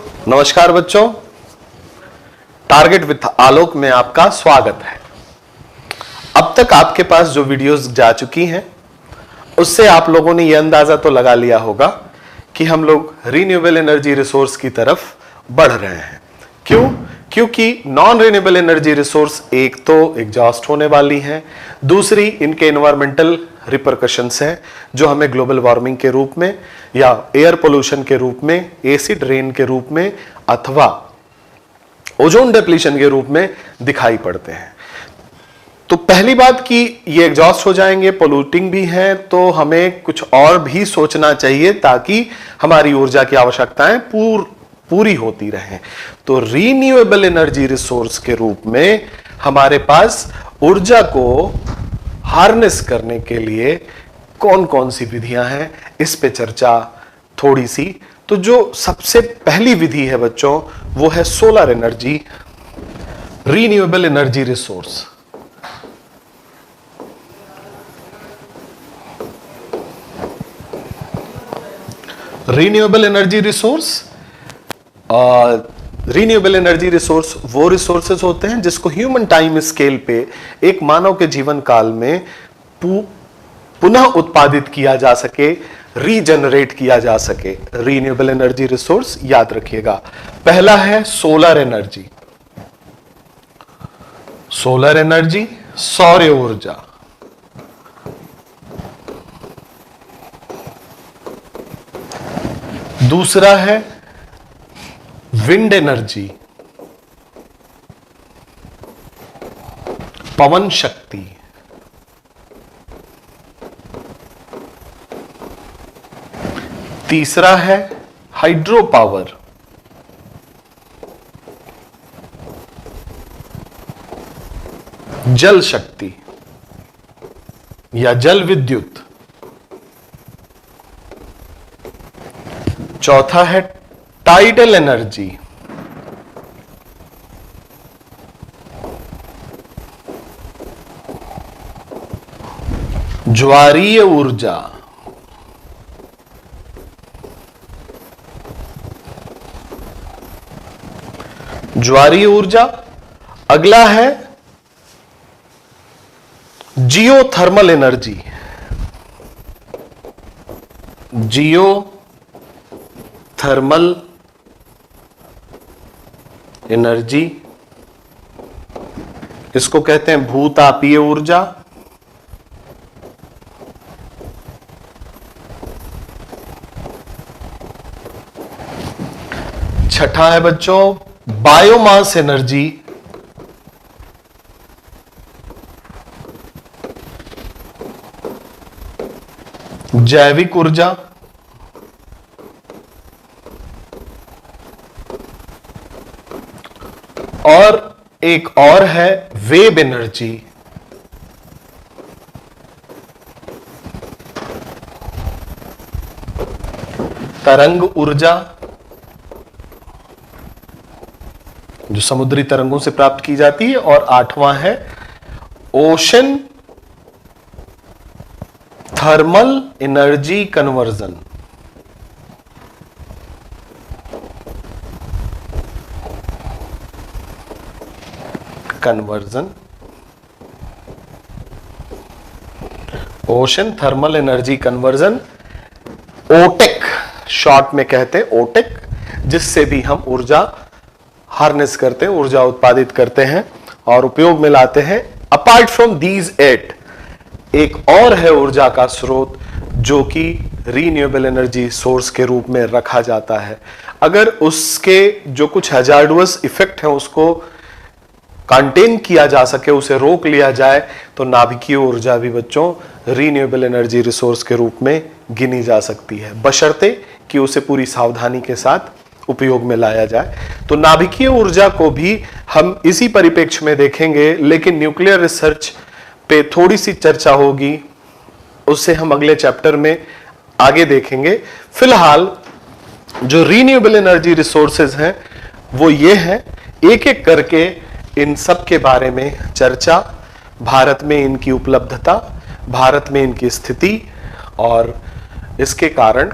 नमस्कार बच्चों, target with आलोक में आपका स्वागत है। अब तक आपके पास जो वीडियोस जा चुकी हैं उससे आप लोगों ने यह अंदाजा तो लगा लिया होगा कि हम लोग रीन्यूएबल एनर्जी रिसोर्स की तरफ बढ़ रहे हैं। क्यों? क्योंकि नॉन रीन्यूएबल एनर्जी रिसोर्स एक तो एग्जॉस्ट होने वाली हैं, दूसरी इनके एनवायरमेंटल रिपरकशंस हैं जो हमें ग्लोबल वार्मिंग के रूप में या एयर पोल्यूशन के रूप में, एसिड रेन के रूप में अथवा ओजोन डिप्लीशन के रूप में दिखाई पड़ते हैं। तो पहली बात कि ये एग्जॉस्ट हो जाएंगे, पोल्यूटिंग भी हैं, तो हमें कुछ और भी सोचना चाहिए ताकि हमारी ऊर्जा की आवश्यकताएं पूरी होती रहें। तो रीन्यूएबल एनर्जी रिसोर्स के रूप में हमारे पास ऊर्जा को हार्नेस करने के लिए कौन कौन सी विधियां हैं, इस पे चर्चा थोड़ी सी। तो जो सबसे पहली विधि है बच्चों, वो है solar energy, renewable energy resource. Renewable energy resource renewable energy resource वो रिसोर्सेज होते हैं जिसको ह्यूमन टाइम स्केल पे एक मानव के जीवन काल में पुनः उत्पादित किया जा सके, रीजनरेट किया जा सके। रीन्यूएबल एनर्जी रिसोर्स याद रखिएगा। पहला है सोलर एनर्जी। सोलर एनर्जी सौर ऊर्जा। दूसरा है विंड एनर्जी, पवन शक्ति। तीसरा है हाइड्रो पावर। जल शक्ति या जल विद्युत। चौथा है टाइडल एनर्जी। ज्वारीय ऊर्जा। ज्वारीय ऊर्जा। अगला है जियोथर्मल एनर्जी। जियोथर्मल एनर्जी, इसको कहते हैं भूतापीय ऊर्जा। छठा है बच्चों बायोमास एनर्जी। जैविक ऊर्जा। और एक और है वेव एनर्जी। तरंग ऊर्जा, जो समुद्री तरंगों से प्राप्त की जाती है। और आठवां है ocean thermal energy conversion. Ocean thermal energy conversion, OTEC short में कहते हैं, ओटेक, जिससे भी हम ऊर्जा हार्नेस करते हैं, ऊर्जा उत्पादित करते हैं और उपयोग में लाते हैं। अपार्ट फ्रॉम दीज 8 एक और है ऊर्जा का स्रोत जो कि रीन्यूएबल एनर्जी सोर्स के रूप में रखा जाता है। अगर उसके जो कुछ हजार्डुअस इफेक्ट हैं उसको कंटेन किया जा सके, उसे रोक लिया जाए, तो नाभिकीय ऊर्जा भी बच्चों रीन्यूएबल एनर्जी रिसोर्स के रूप में गिनी जा सकती है, बशर्ते कि उसे पूरी सावधानी के साथ उपयोग में लाया जाए। तो नाभिकीय ऊर्जा को भी हम इसी परिप्रेक्ष्य में देखेंगे, लेकिन न्यूक्लियर रिसर्च पे थोड़ी सी चर्चा होगी, उससे हम अगले चैप्टर में आगे देखेंगे। फिलहाल जो रीन्यूएबल एनर्जी रिसोर्सेज हैं वो ये हैं, एक एक करके इन सब के बारे में चर्चा, भारत में इनकी उपलब्धता, भारत में इनकी स्थिति और इसके कारण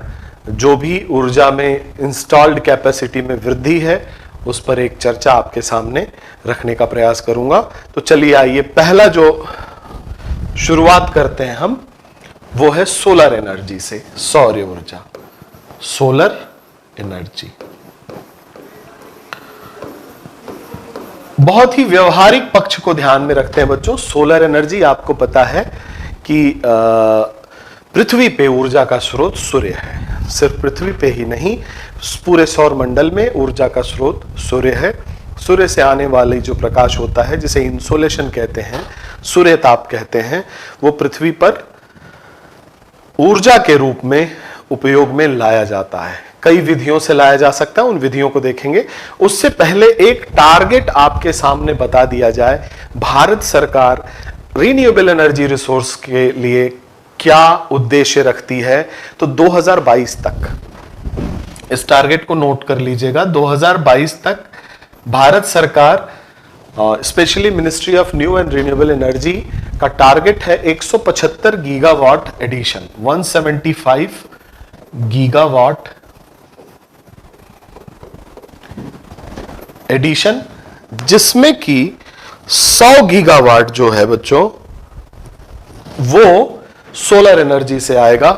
जो भी ऊर्जा में इंस्टॉल्ड कैपेसिटी में वृद्धि है उस पर एक चर्चा आपके सामने रखने का प्रयास करूंगा। तो चलिए आइए, पहला जो शुरुआत करते हैं हम वो है सोलर एनर्जी से, सौर ऊर्जा, सोलर एनर्जी। बहुत ही व्यवहारिक पक्ष को ध्यान में रखते हैं बच्चों। सोलर एनर्जी, आपको पता है कि पृथ्वी पे ऊर्जा का स्रोत सूर्य है। सिर्फ पृथ्वी पे ही नहीं, पूरे सौर मंडल में ऊर्जा का स्रोत सूर्य है। सूर्य से आने वाली जो प्रकाश होता है, जिसे इंसोलेशन कहते हैं, सूर्य ताप कहते हैं, वो पृथ्वी पर ऊर्जा के रूप में उपयोग में लाया जाता है। कई विधियों से लाया जा सकता है, उन विधियों को देखेंगे। उससे पहले एक टारगेट आपके सामने बता दिया जाए, भारत सरकार रिन्यूएबल एनर्जी रिसोर्स के लिए क्या उद्देश्य रखती है। तो 2022 तक, इस टारगेट को नोट कर लीजिएगा, 2022 तक भारत सरकार, specially ministry of new and renewable energy का टारगेट है 175 गीगावाट एडिशन, 175 गीगावाट एडिशन, जिसमें कि 100 गीगावाट जो है बच्चों वो सोलर एनर्जी से आएगा।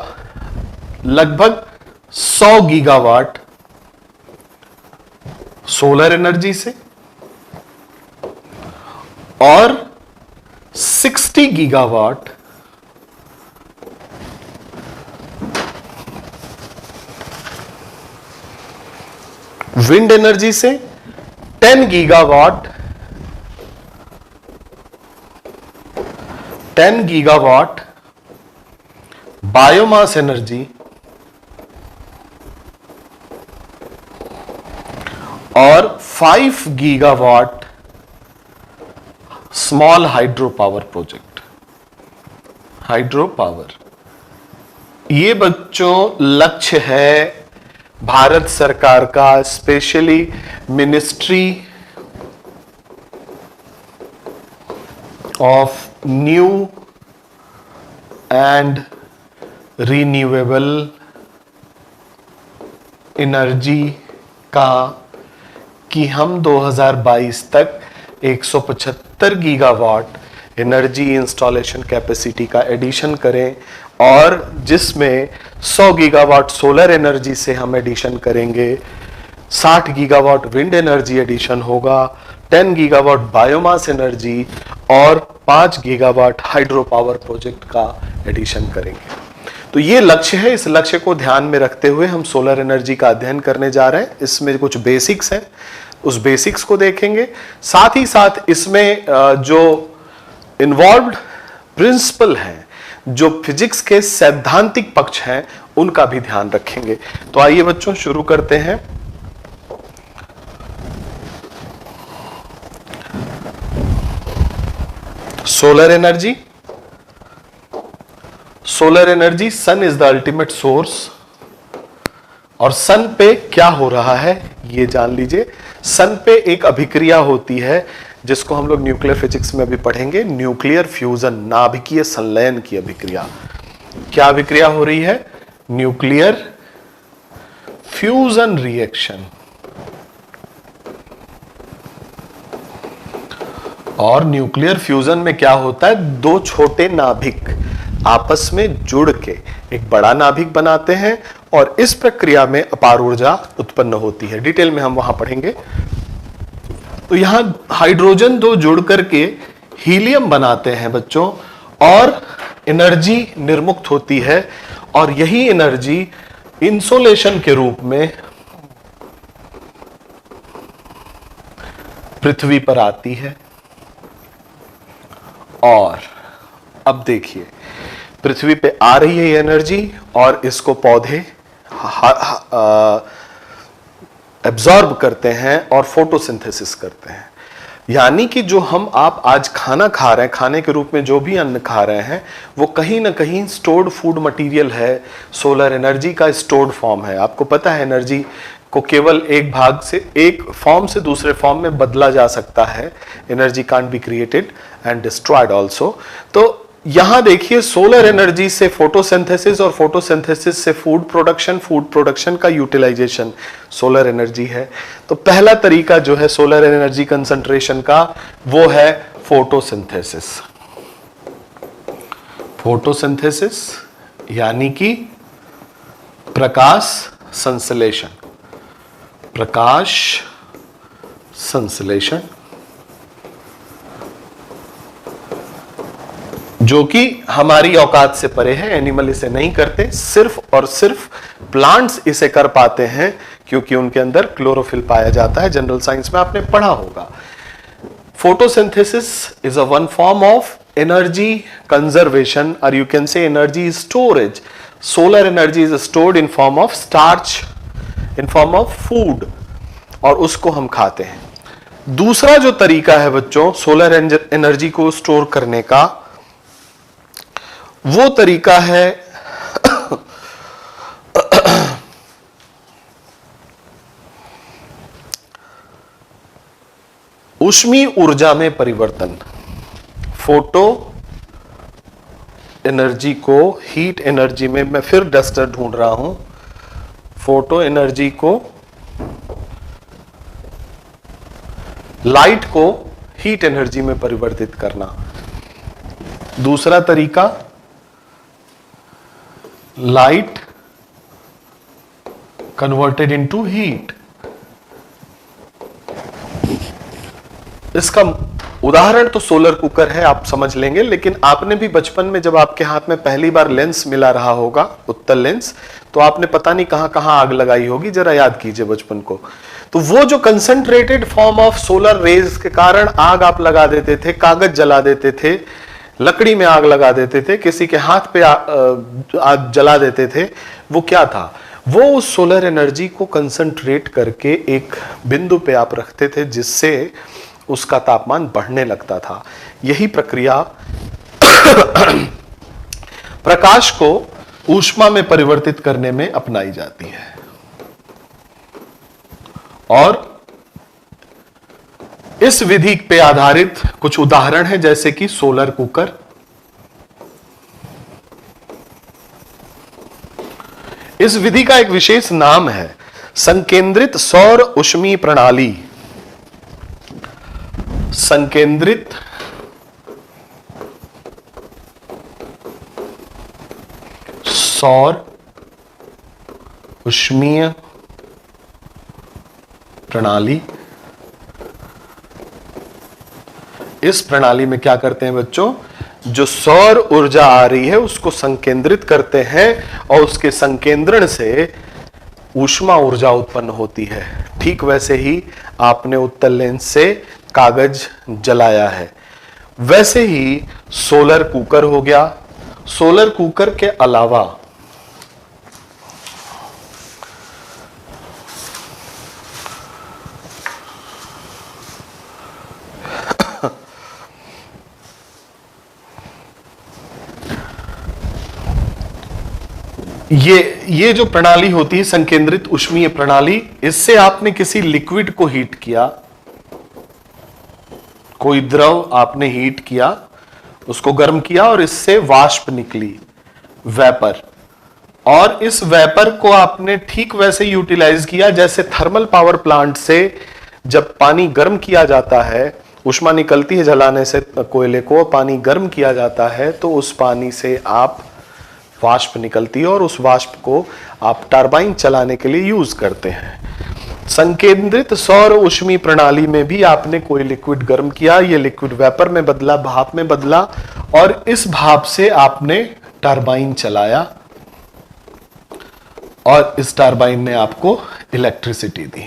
लगभग 100 गीगावाट सोलर एनर्जी से और 60 गीगावाट विंड एनर्जी से, 10 गीगावाट बायोमास एनर्जी और 5 gigawatt small hydro power project, hydro power. ये बच्चों लक्ष्य है भारत सरकार का, specially ministry of new and renewable energy का, कि हम 2022 तक 175 गीगावाट एनर्जी इंस्टॉलेशन कैपेसिटी का एडिशन करें, और जिसमें 100 गीगावाट सोलर एनर्जी से हम एडिशन करेंगे, 60 गीगावाट विंड एनर्जी एडिशन होगा, 10 गीगावाट बायोमास एनर्जी और 5 गीगावाट हाइड्रो पावर प्रोजेक्ट का एडिशन करेंगे। तो ये लक्ष्य है। इस लक्ष्य को ध्यान में रखते हुए हम सोलर एनर्जी का अध्ययन करने जा रहे हैं। इसमें कुछ बेसिक्स हैं, उस बेसिक्स को देखेंगे। साथ ही साथ इसमें जो इन्वॉल्व्ड प्रिंसिपल हैं, जो फिजिक्स के सैद्धांतिक पक्ष हैं, उनका भी ध्यान रखेंगे। तो आइए बच्चों शुरू करते हैं। Solar energy. Solar energy, sun is the ultimate source. और सन पे क्या हो रहा है ये जान लीजिए। सन पे एक अभिक्रिया होती है जिसको हम लोग न्यूक्लियर फिजिक्स में भी पढ़ेंगे, न्यूक्लियर फ्यूजन, नाभिकीय संलयन की अभिक्रिया। क्या अभिक्रिया हो रही है? Nuclear fusion reaction. और न्यूक्लियर फ्यूजन में क्या होता है? दो छोटे नाभिक आपस में जुड़ के एक बड़ा नाभिक बनाते हैं और इस प्रक्रिया में अपार ऊर्जा उत्पन्न होती है। डिटेल में हम वहां पढ़ेंगे। तो यहां हाइड्रोजन दो जुड़ करके हीलियम बनाते हैं बच्चों, और एनर्जी निर्मुक्त होती है, और यही एनर्जी इंसोलेशन के रूप में पृथ्वी पर आती है। और अब देखिए, पृथ्वी पे आ रही है एनर्जी और इसको पौधे एब्जॉर्ब करते हैं और फोटोसिंथेसिस करते हैं। यानी कि जो हम आप आज खाना खा रहे हैं, खाने के रूप में जो भी अन्न खा रहे हैं, वो कहीं ना कहीं स्टोर्ड फूड मटेरियल है, सोलर एनर्जी का स्टोर्ड फॉर्म है। आपको पता है एनर्जी को केवल एक भाग से, एक फॉर्म से दूसरे फॉर्म में बदला जा सकता है। Energy can't be created and destroyed also. तो यहां देखिए सोलर एनर्जी से फोटोसिंथेसिस और फोटोसिंथेसिस से फूड प्रोडक्शन का यूटिलाइजेशन सोलर एनर्जी है। तो पहला तरीका जो है सोलर एनर्जी कंसंट्रेशन का वो है फोटोसिंथेसिस। फोटोसिंथेसिस यानी कि प्रकाश संश्लेषण, प्रकाश संश्लेषण, जो कि हमारी औकात से परे है। एनिमल इसे नहीं करते, सिर्फ और सिर्फ प्लांट्स इसे कर पाते हैं क्योंकि उनके अंदर क्लोरोफिल पाया जाता है। जनरल साइंस में आपने पढ़ा होगा। Photosynthesis is a one form of energy conservation और you can say energy storage. Solar energy is stored in form of starch, in form of food, और उसको हम खाते हैं। दूसरा जो तरीका है बच्चों सोलर एनर्जी को स्टोर करने का, वो तरीका है ऊष्मीय ऊर्जा में परिवर्तन। फोटो एनर्जी को हीट एनर्जी में, मैं फिर डस्टर ढूंढ रहा हूं, फोटो एनर्जी को, लाइट को हीट एनर्जी में परिवर्तित करना। दूसरा तरीका लाइट कन्वर्टेड इनटू हीट। इसका उदाहरण तो सोलर कुकर है, आप समझ लेंगे, लेकिन आपने भी बचपन में जब आपके हाथ में पहली बार लेंस मिला रहा होगा, उत्तल लेंस, तो आपने पता नहीं कहां कहां आग लगाई होगी, जरा याद कीजिए बचपन को। तो वो जो concentrated form of solar rays के कारण आग आप लगा देते थे, कागज जला देते थे, लकड़ी में आग लगा देते थे, किसी के हाथ पे आग जला देते थे, वो क्या था? वो उस सोलर एनर्जी को कंसंट्रेट करके एक बिंदु पे आप रखते थे जिससे उसका तापमान बढ़ने लगता था। यही प्रक्रिया प्रकाश को ऊष्मा में परिवर्तित करने में अपनाई जाती है। और इस विधि पे आधारित कुछ उदाहरण है, जैसे कि सोलर कुकर, इस विधि का एक विशेष नाम है संकेंद्रित सौर ऊष्मीय प्रणाली। संकेंद्रित सौर ऊष्मीय प्रणाली। इस प्रणाली में क्या करते हैं बच्चों? जो सौर ऊर्जा आ रही है उसको संकेंद्रित करते हैं और उसके संकेंद्रण से ऊष्मा ऊर्जा उत्पन्न होती है। ठीक वैसे ही आपने उत्तल लेंस से कागज जलाया है, वैसे ही सोलर कुकर हो गया। सोलर कुकर के अलावा ये जो प्रणाली होती है संकेंद्रित ऊष्मीय प्रणाली, इससे आपने किसी लिक्विड को हीट किया, कोई द्रव आपने हीट किया, उसको गर्म किया और इससे वाष्प निकली, वेपर, और इस वेपर को आपने ठीक वैसे यूटिलाइज किया जैसे थर्मल पावर प्लांट से जब पानी गर्म किया जाता है, ऊष्मा निकलती है जलाने से, कोयले को पानी गर्म किया जाता है तो उस पानी से आप वाष्प निकलती है और उस वाष्प को आप टरबाइन चलाने के लिए यूज करते हैं। संकेंद्रित सौर ऊष्मीय प्रणाली में भी आपने कोई लिक्विड गर्म किया, ये लिक्विड वेपर में बदला, भाप में बदला, और इस भाप से आपने टरबाइन चलाया और इस टरबाइन ने आपको इलेक्ट्रिसिटी दी।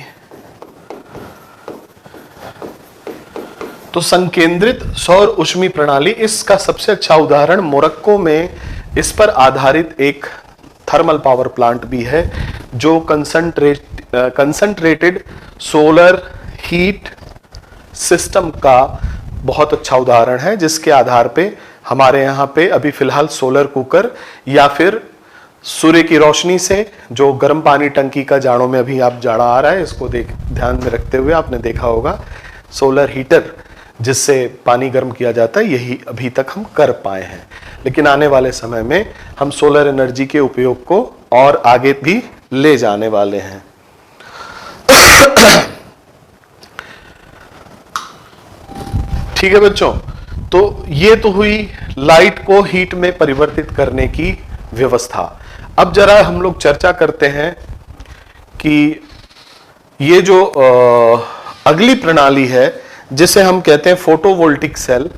तो संकेंद्रित सौर ऊष्मीय प्रणाली, इसका सबसे अच्छा उदाहरण मोरक्को में इस पर आधारित एक थर्मल पावर प्लांट भी है जो कंसंट्रेटेड सोलर हीट सिस्टम का बहुत अच्छा उदाहरण है, जिसके आधार पे हमारे यहाँ पे अभी फिलहाल सोलर कुकर या फिर सूर्य की रोशनी से जो गर्म पानी टंकी का, जाड़ों में अभी आप जाड़ा आ रहा है, इसको ध्यान में रखते हुए आपने देखा होगा सोलर हीटर जिससे पानी गर्म किया जाता है, यही अभी तक हम कर पाए हैं। लेकिन आने वाले समय में हम सोलर एनर्जी के उपयोग को और आगे भी ले जाने वाले हैं। ठीक है बच्चों, तो ये तो हुई लाइट को हीट में परिवर्तित करने की व्यवस्था। अब जरा हम लोग चर्चा करते हैं कि ये जो अगली प्रणाली है जिसे हम कहते हैं फोटोवोल्टिक सेल।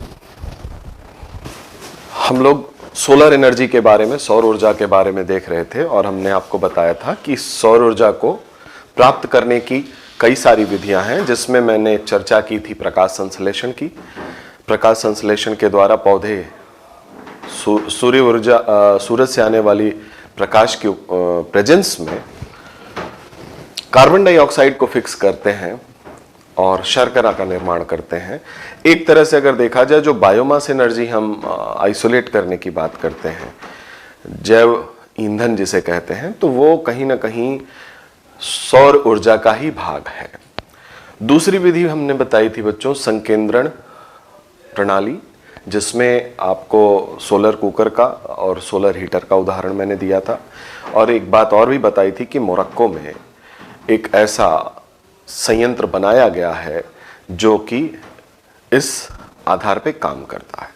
हम लोग सोलर एनर्जी के बारे में, सौर ऊर्जा के बारे में देख रहे थे और हमने आपको बताया था कि सौर ऊर्जा को प्राप्त करने की कई सारी विधियां हैं, जिसमें मैंने चर्चा की थी प्रकाश संश्लेषण की। प्रकाश संश्लेषण के द्वारा पौधे सूरज से आने वाली प्रकाश के प्रेजेंस में कार्बन डाइऑक्साइड को फिक्स करते हैं और शर्करा का निर्माण करते हैं। एक तरह से अगर देखा जाए, जो बायोमास एनर्जी हम आइसोलेट करने की बात करते हैं, जैव ईंधन जिसे कहते हैं, तो वो कहीं ना कहीं सौर ऊर्जा का ही भाग है। दूसरी विधि हमने बताई थी बच्चों संकेंद्रण प्रणाली, जिसमें आपको सोलर कुकर का और सोलर हीटर का उदाहरण मैंने दिया था। और एक बात और भी बताई थी कि मोरक्को में एक ऐसा संयंत्र बनाया गया है जो कि इस आधार पे काम करता है।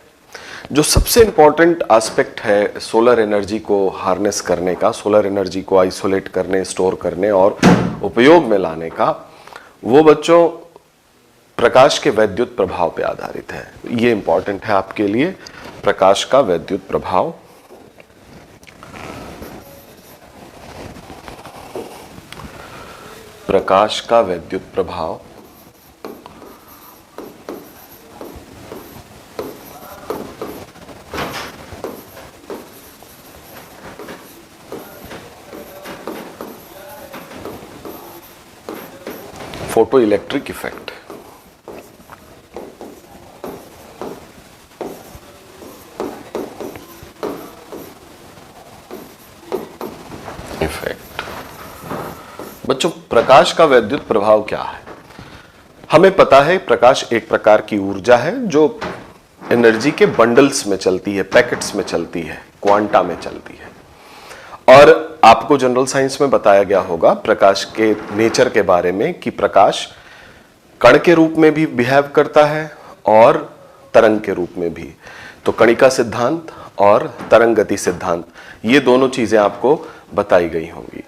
जो सबसे इंपॉर्टेंट एस्पेक्ट है सोलर एनर्जी को हार्नेस करने का, सोलर एनर्जी को आइसोलेट करने, स्टोर करने और उपयोग में लाने का, वो बच्चों प्रकाश के वैद्युत प्रभाव पे आधारित है। ये इंपॉर्टेंट है आपके लिए, प्रकाश का वैद्युत प्रभाव। प्रकाश का वैद्युत प्रभाव फोटो इलेक्ट्रिक इफेक्ट। बच्चों, प्रकाश का वैद्युत प्रभाव क्या है? हमें पता है प्रकाश एक प्रकार की ऊर्जा है जो एनर्जी के बंडल्स में चलती है, पैकेट्स में चलती है, क्वांटा में चलती है। और आपको जनरल साइंस में बताया गया होगा प्रकाश के नेचर के बारे में कि प्रकाश कण के रूप में भी बिहेव करता है और तरंग के रूप में भी। तो कणिका सिद्धांत और तरंग गति सिद्धांत, ये दोनों चीजें आपको बताई गई होंगी।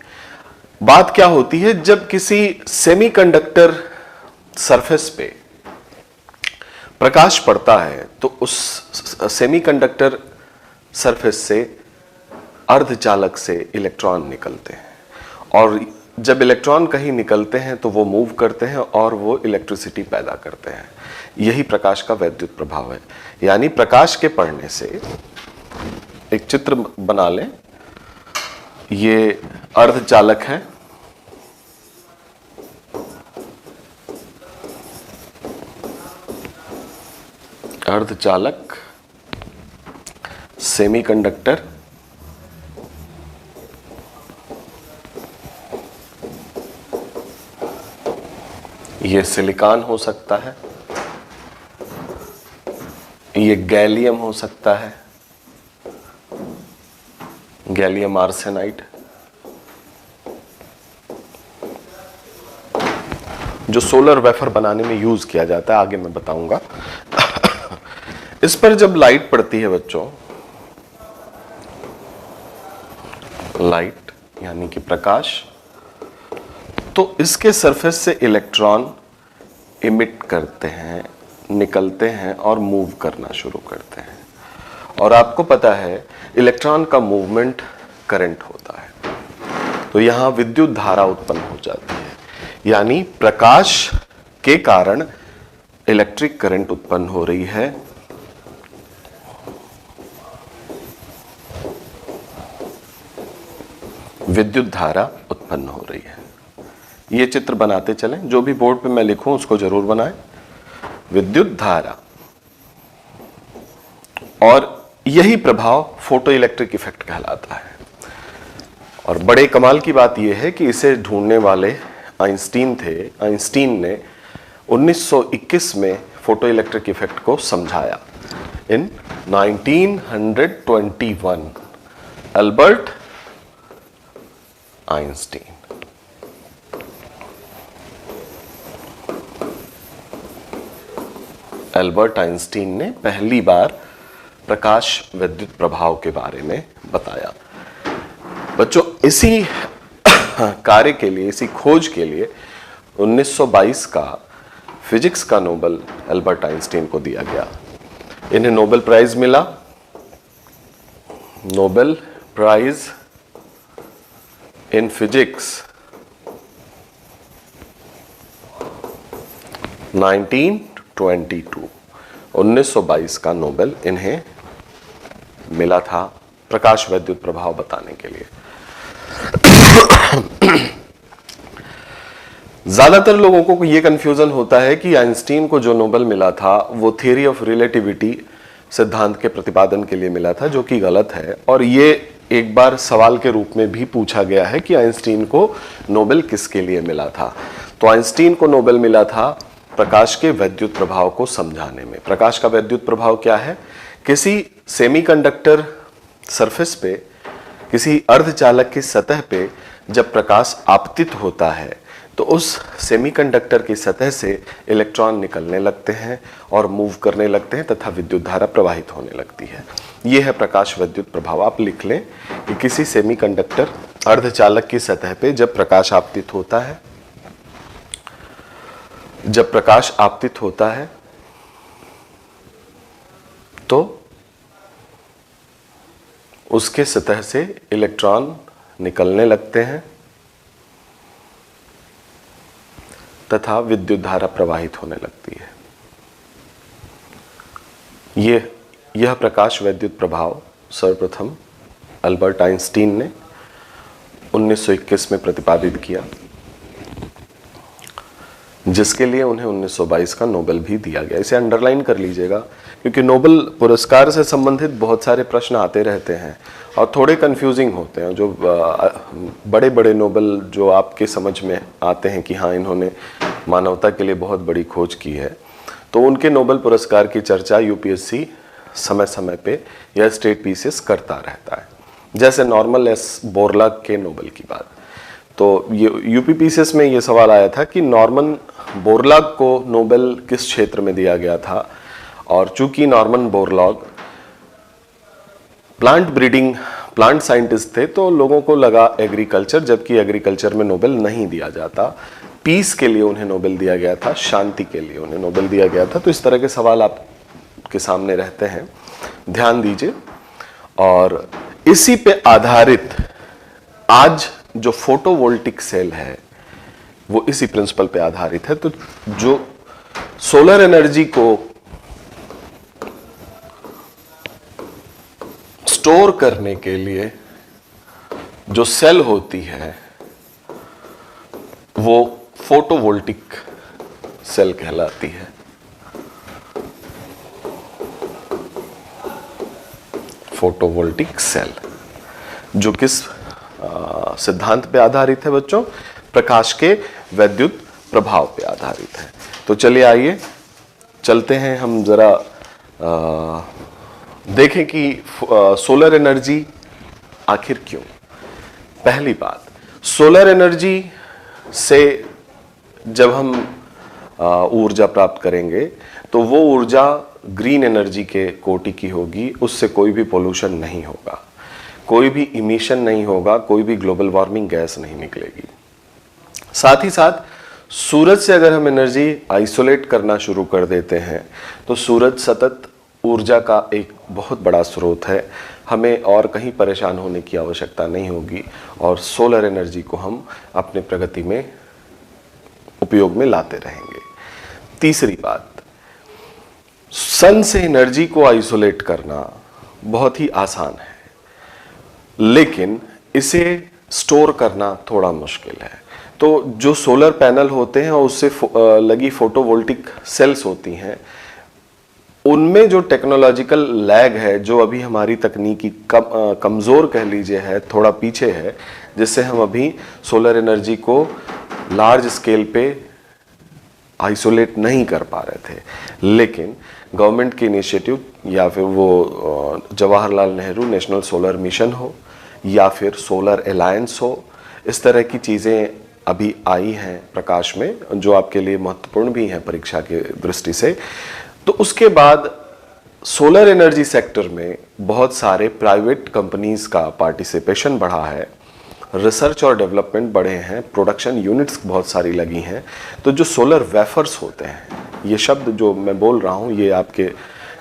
बात क्या होती है, जब किसी सेमीकंडक्टर सरफेस पे प्रकाश पड़ता है तो उस सेमीकंडक्टर सरफेस से अर्धचालक से इलेक्ट्रॉन निकलते हैं, और जब इलेक्ट्रॉन कहीं निकलते हैं तो वो मूव करते हैं और वो इलेक्ट्रिसिटी पैदा करते हैं। यही प्रकाश का वैद्युत प्रभाव है। यानी प्रकाश के पड़ने से, एक चित्र बना लें, ये अर्धचालक है, अर्धचालक, सेमीकंडक्टर, ये सिलिकॉन हो सकता है, ये गैलियम हो सकता है, गैलियम आर्सेनाइड, जो सोलर वेफर बनाने में यूज किया जाता है, आगे मैं बताऊंगा। इस पर जब लाइट पड़ती है बच्चों, लाइट यानी कि प्रकाश, तो इसके सरफेस से इलेक्ट्रॉन इमिट करते हैं, निकलते हैं और मूव करना शुरू करते हैं। और आपको पता है इलेक्ट्रॉन का मूवमेंट करंट होता है, तो यहां विद्युत धारा उत्पन्न हो जाती है। यानी प्रकाश के कारण इलेक्ट्रिक करंट उत्पन्न हो रही है। विद्युत धारा उत्पन्न हो रही है। ये चित्र बनाते चलें, जो भी बोर्ड पे मैं लिखूं उसको जरूर बनाएं। विद्युत धारा, और यही प्रभाव फोटो इलेक्ट्रिक इफेक्ट कहलाता है। और बड़े कमाल की बात यह है कि इसे ढूंढने वाले आइंस्टीन थे। आइंस्टीन ने 1921 में फोटो इलेक्ट्रिक इफेक्ट को समझाया? इन 1921 अल्बर्ट आइंस्टीन। अल्बर्ट आइंस्टीन ने पहली बार प्रकाश विद्युत प्रभाव के बारे में बताया। बच्चों, इसी कार्य के लिए, इसी खोज के लिए 1922 का फिजिक्स का नोबेल अल्बर्ट आइंस्टीन को दिया गया। इन्हें नोबेल प्राइज मिला, नोबेल प्राइज इन फिजिक्स 1922 का नोबेल इन्हें मिला था प्रकाश विद्युत प्रभाव बताने के लिए। ज्यादातर लोगों को यह कंफ्यूजन होता है कि आइंस्टीन को जो नोबेल मिला था वो थ्योरी ऑफ रिलेटिविटी सिद्धांत के प्रतिपादन के लिए मिला था, जो कि गलत है। और ये एक बार सवाल के रूप में भी पूछा गया है कि आइंस्टीन को नोबेल किसके लिए मिला था। तो आइंस्टीन को नोबेल मिला था प्रकाश के वैद्युत प्रभाव को समझाने में। प्रकाश का वैद्युत प्रभाव क्या है? किसी सेमीकंडक्टर सरफेस पे, किसी अर्धचालक की सतह पे जब प्रकाश आपतित होता है तो उस सेमीकंडक्टर की सतह से इलेक्ट्रॉन निकलने लगते हैं और मूव करने लगते हैं तथा विद्युत धारा प्रवाहित होने लगती है। यह है प्रकाश वैद्युत प्रभाव। आप लिख लें कि किसी सेमीकंडक्टर अर्धचालक की सतह पे जब प्रकाश आपतित होता है, जब प्रकाश आपतित होता है तो उसके सतह से इलेक्ट्रॉन निकलने लगते हैं तथा विद्युत धारा प्रवाहित होने लगती है। यह प्रकाश वैद्युत प्रभाव सर्वप्रथम अल्बर्ट आइंस्टीन ने 1921 में प्रतिपादित किया, जिसके लिए उन्हें 1922 का नोबेल भी दिया गया। इसे अंडरलाइन कर लीजिएगा, क्योंकि नोबेल पुरस्कार से संबंधित बहुत सारे प्रश्न आते रहते हैं और थोड़े कंफ्यूजिंग होते हैं। जो बड़े बड़े नोबेल जो आपके समझ में आते हैं कि हाँ, इन्होंने मानवता के लिए बहुत बड़ी खोज की है, तो उनके नोबेल पुरस्कार की चर्चा यूपीएससी समय समय पे या स्टेट पीसीएस करता रहता है। जैसे नॉर्मन एस बोरलॉग के नोबेल की बात, तो यूपीपीसीएस में ये सवाल आया था कि नॉर्मन बोरलॉग को नोबेल किस क्षेत्र में दिया गया था। और चूंकि नॉर्मन बोरलॉग प्लांट साइंटिस्ट थे, तो लोगों को लगा एग्रीकल्चर, जबकि एग्रीकल्चर में नोबेल नहीं दिया जाता। पीस के लिए उन्हें नोबेल दिया गया था, शांति के लिए उन्हें नोबेल दिया गया था। तो इस तरह के सवाल आपके सामने रहते हैं, ध्यान दीजिए। और इसी पे आधारित आज जो फोटोवोल्टिक सेल है वो इसी प्रिंसिपल पे आधारित है। तो जो सोलर एनर्जी को स्टोर करने के लिए जो सेल होती है वो फोटोवोल्टिक सेल कहलाती है। फोटोवोल्टिक सेल जो किस सिद्धांत पे आधारित है बच्चों? प्रकाश के वैद्युत प्रभाव पे आधारित है। तो चलिए आइए चलते हैं, हम जरा देखें कि सोलर एनर्जी आखिर क्यों। पहली बात, सोलर एनर्जी से जब हम ऊर्जा प्राप्त करेंगे तो वो ऊर्जा ग्रीन एनर्जी के कोटि की होगी, उससे कोई भी पोल्यूशन नहीं होगा, कोई भी इमिशन नहीं होगा, कोई भी ग्लोबल वार्मिंग गैस नहीं निकलेगी। साथ ही साथ सूरज से अगर हम एनर्जी आइसोलेट करना शुरू कर देते हैं तो सूरज सतत ऊर्जा का एक बहुत बड़ा स्रोत है, हमें और कहीं परेशान होने की आवश्यकता नहीं होगी और सोलर एनर्जी को हम अपने प्रगति में उपयोग में लाते रहेंगे। तीसरी बात, सन से एनर्जी को आइसोलेट करना बहुत ही आसान है, लेकिन इसे स्टोर करना थोड़ा मुश्किल है। तो जो सोलर पैनल होते हैं और उससे लगी फोटोवोल्टिक सेल्स होती हैं, उनमें जो टेक्नोलॉजिकल लैग है, जो अभी हमारी तकनीकी कमज़ोर कह लीजिए है, थोड़ा पीछे है, जिससे हम अभी सोलर एनर्जी को लार्ज स्केल पे आइसोलेट नहीं कर पा रहे थे, लेकिन गवर्नमेंट की इनिशिएटिव या फिर वो Jawaharlal Nehru national solar mission हो या फिर सोलर अलायंस हो, इस तरह की चीज़ें अभी आई हैं प्रकाश में, जो आपके लिए महत्वपूर्ण भी हैं परीक्षा के दृष्टि से। तो उसके बाद सोलर एनर्जी सेक्टर में बहुत सारे प्राइवेट कंपनीज का पार्टिसिपेशन बढ़ा है, रिसर्च और डेवलपमेंट बढ़े हैं, प्रोडक्शन यूनिट्स बहुत सारी लगी हैं। तो जो सोलर वेफर्स होते हैं, ये शब्द जो मैं बोल रहा हूँ ये आपके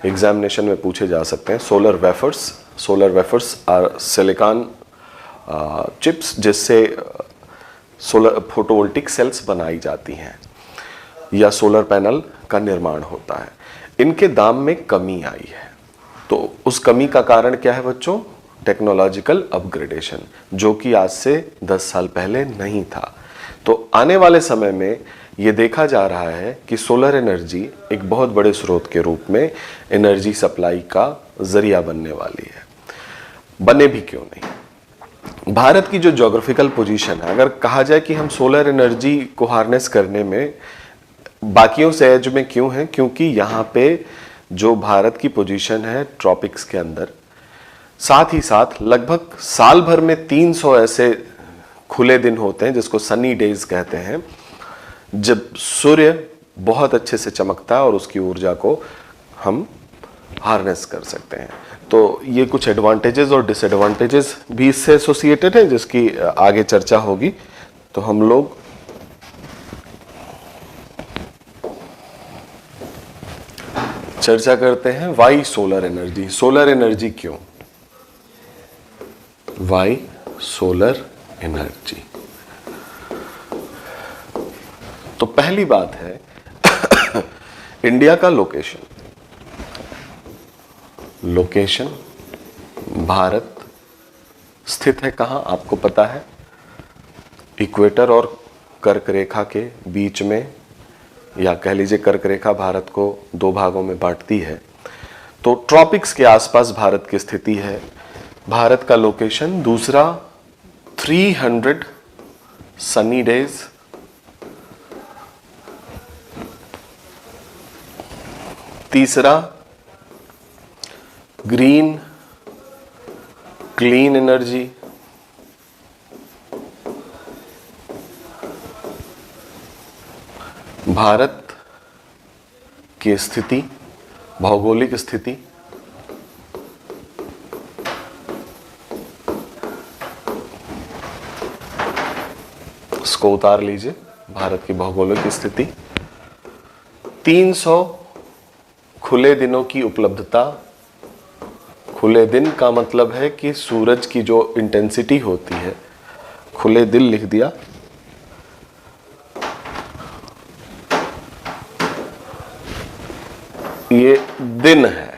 एग्जामिनेशन में पूछे जा सकते हैं। Solar wafers are silicon chips जिससे सोलर फोटोवोल्टिक सेल्स बनाई जाती हैं या सोलर पैनल का निर्माण होता है। इनके दाम में कमी आई है। तो उस कमी का कारण क्या है बच्चों? टेक्नोलॉजिकल अपग्रेडेशन, जो कि आज से 10 साल पहले नहीं था। तो आने वाले समय में ये देखा जा रहा है कि सोलर एनर्जी एक बहुत बड़े स्रोत के रूप में एनर्जी सप्लाई का जरिया बनने वाली है। बने भी क्यों नहीं। भारत की जो ज्योग्राफिकल पोजीशन है, अगर कहा जाए कि हम सोलर एनर्जी को हार्नेस करने में बाकियों से एज में क्यों हैं, क्योंकि यहाँ पे जो भारत की पोजीशन है ट्रॉपिक्स के अंदर, साथ ही साथ लगभग साल भर में 300 ऐसे खुले दिन होते हैं जिसको सनी डेज कहते हैं, जब सूर्य बहुत अच्छे से चमकता है और उसकी ऊर्जा को हम हार्नेस कर सकते हैं। तो ये कुछ एडवांटेजेस और डिसएडवांटेजेस भी इससे एसोसिएटेड है, जिसकी आगे चर्चा होगी। तो हम लोग चर्चा करते हैं why solar energy. Solar energy क्यों? Why solar energy. तो पहली बात है इंडिया का लोकेशन। भारत स्थित है कहां आपको पता है? इक्वेटर और कर्क रेखा के बीच में, या कह लीजिए कर्क रेखा भारत को 2 भागों में बांटती है। तो ट्रॉपिक्स के आसपास भारत की स्थिति है। भारत का लोकेशन। दूसरा, 300 सनी डेज। तीसरा, ग्रीन क्लीन एनर्जी। भारत की स्थिति, भौगोलिक स्थिति, इसको उतार लीजिए, भारत की भौगोलिक स्थिति, 300 खुले दिनों की उपलब्धता। खुले दिन का मतलब है कि सूरज की जो इंटेंसिटी होती है, खुले दिन लिख दिया, ये दिन है,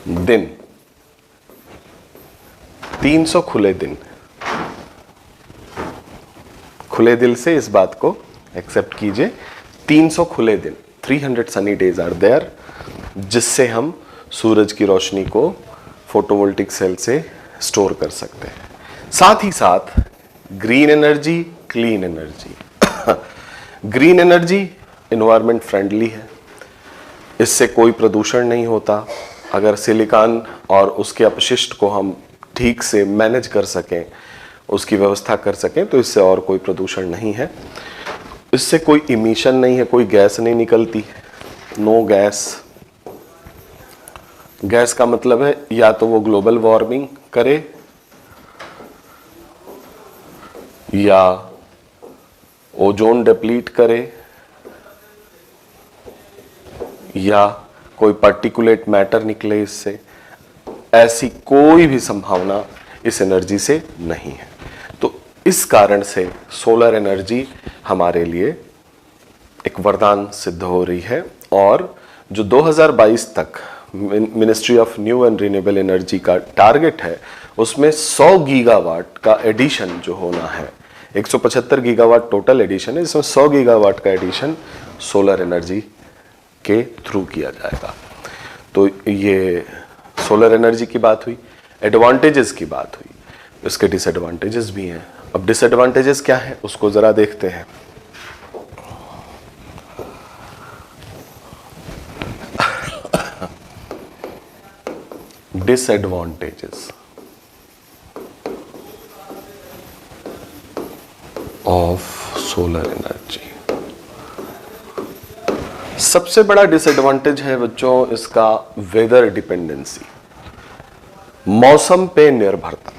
दिन 300 खुले दिन। खुले दिल से इस बात को एक्सेप्ट कीजिए, 300 खुले दिन, 300 सनी डेज आर देयर, जिससे हम सूरज की रोशनी को फोटोवोल्टिक सेल से स्टोर कर सकते हैं। साथ ही साथ green energy, clean energy. Green energy environment friendly है, इससे कोई प्रदूषण नहीं होता। अगर सिलिकॉन और उसके अपशिष्ट को हम ठीक से मैनेज कर सकें, उसकी व्यवस्था कर सकें, तो इससे और कोई प्रदूषण नहीं है। इससे कोई इमिशन नहीं है, कोई गैस नहीं निकलती, नो गैस। गैस का मतलब है या तो वो ग्लोबल वार्मिंग करे या ओजोन डिप्लीट करे या कोई पार्टिकुलेट मैटर निकले इससे। ऐसी कोई भी संभावना इस एनर्जी से नहीं है। तो इस कारण से सोलर एनर्जी हमारे लिए एक वरदान सिद्ध हो रही है। और जो 2022 तक ministry of new and renewable energy का टारगेट है, उसमें 100 गीगावाट का एडिशन जो होना है, 175 गीगावाट टोटल एडिशन है, जिसमें 100 गीगावाट का एडिशन सोलर एनर्जी के थ्रू किया जाएगा। तो ये सोलर एनर्जी की बात हुई, एडवांटेजेस की बात हुई, इसके डिसएडवांटेजेस भी हैं। अब डिसएडवांटेजेस क्या है उसको जरा देखते हैं। Disadvantages of solar energy. सबसे बड़ा डिसएडवांटेज है बच्चों इसका वेदर डिपेंडेंसी, मौसम पे निर्भरता।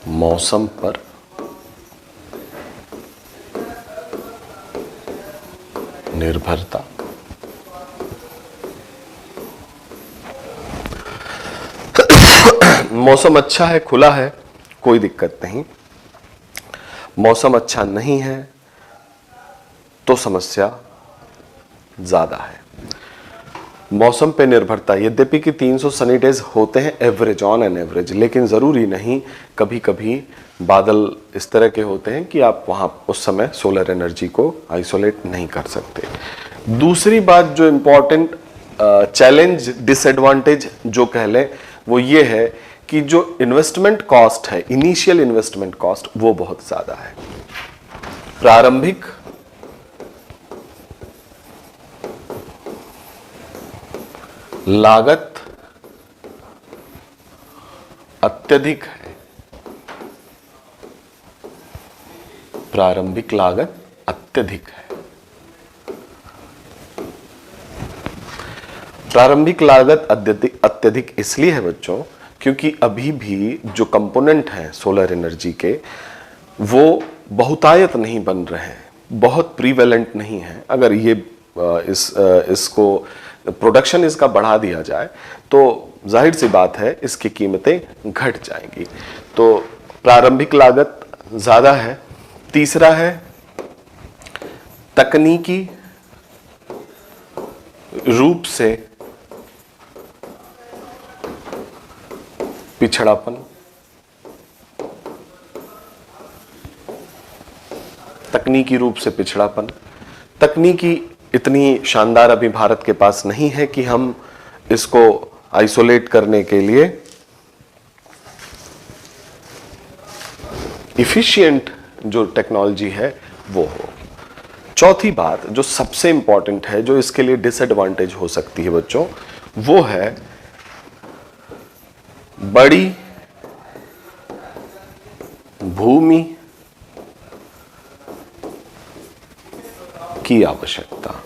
मौसम पर निर्भरता। मौसम अच्छा है, खुला है, कोई दिक्कत नहीं। मौसम अच्छा नहीं है तो समस्या ज्यादा है। मौसम पे निर्भरता, यद्यपि कि 300 सनी डेज होते हैं एवरेज, ऑन एन एवरेज, लेकिन जरूरी नहीं, कभी कभी बादल इस तरह के होते हैं कि आप वहां उस समय सोलर एनर्जी को आइसोलेट नहीं कर सकते। दूसरी बात जो इंपॉर्टेंट चैलेंज डिसएडवांटेज जो कह लें वो ये है कि जो इन्वेस्टमेंट कॉस्ट है, इनिशियल इन्वेस्टमेंट कॉस्ट, वो बहुत ज्यादा है। प्रारंभिक लागत अत्यधिक है। प्रारंभिक लागत अत्यधिक है। प्रारंभिक लागत अत्यधिक इसलिए है बच्चों क्योंकि अभी भी जो कंपोनेंट हैं सोलर एनर्जी के वो बहुतायत नहीं बन रहे हैं, बहुत प्रीवेलेंट नहीं है। अगर ये इसको प्रोडक्शन इसका बढ़ा दिया जाए तो जाहिर सी बात है इसकी कीमतें घट जाएंगी। तो प्रारंभिक लागत ज्यादा है। तीसरा है तकनीकी रूप से पिछड़ापन। तकनीकी रूप से पिछड़ापन, तकनीकी इतनी शानदार अभी भारत के पास नहीं है कि हम इसको आइसोलेट करने के लिए इफिशिएंट जो टेक्नोलॉजी है वो हो। चौथी बात जो सबसे इंपॉर्टेंट है, जो इसके लिए डिसएडवांटेज हो सकती है बच्चों, वो है बड़ी भूमि की आवश्यकता।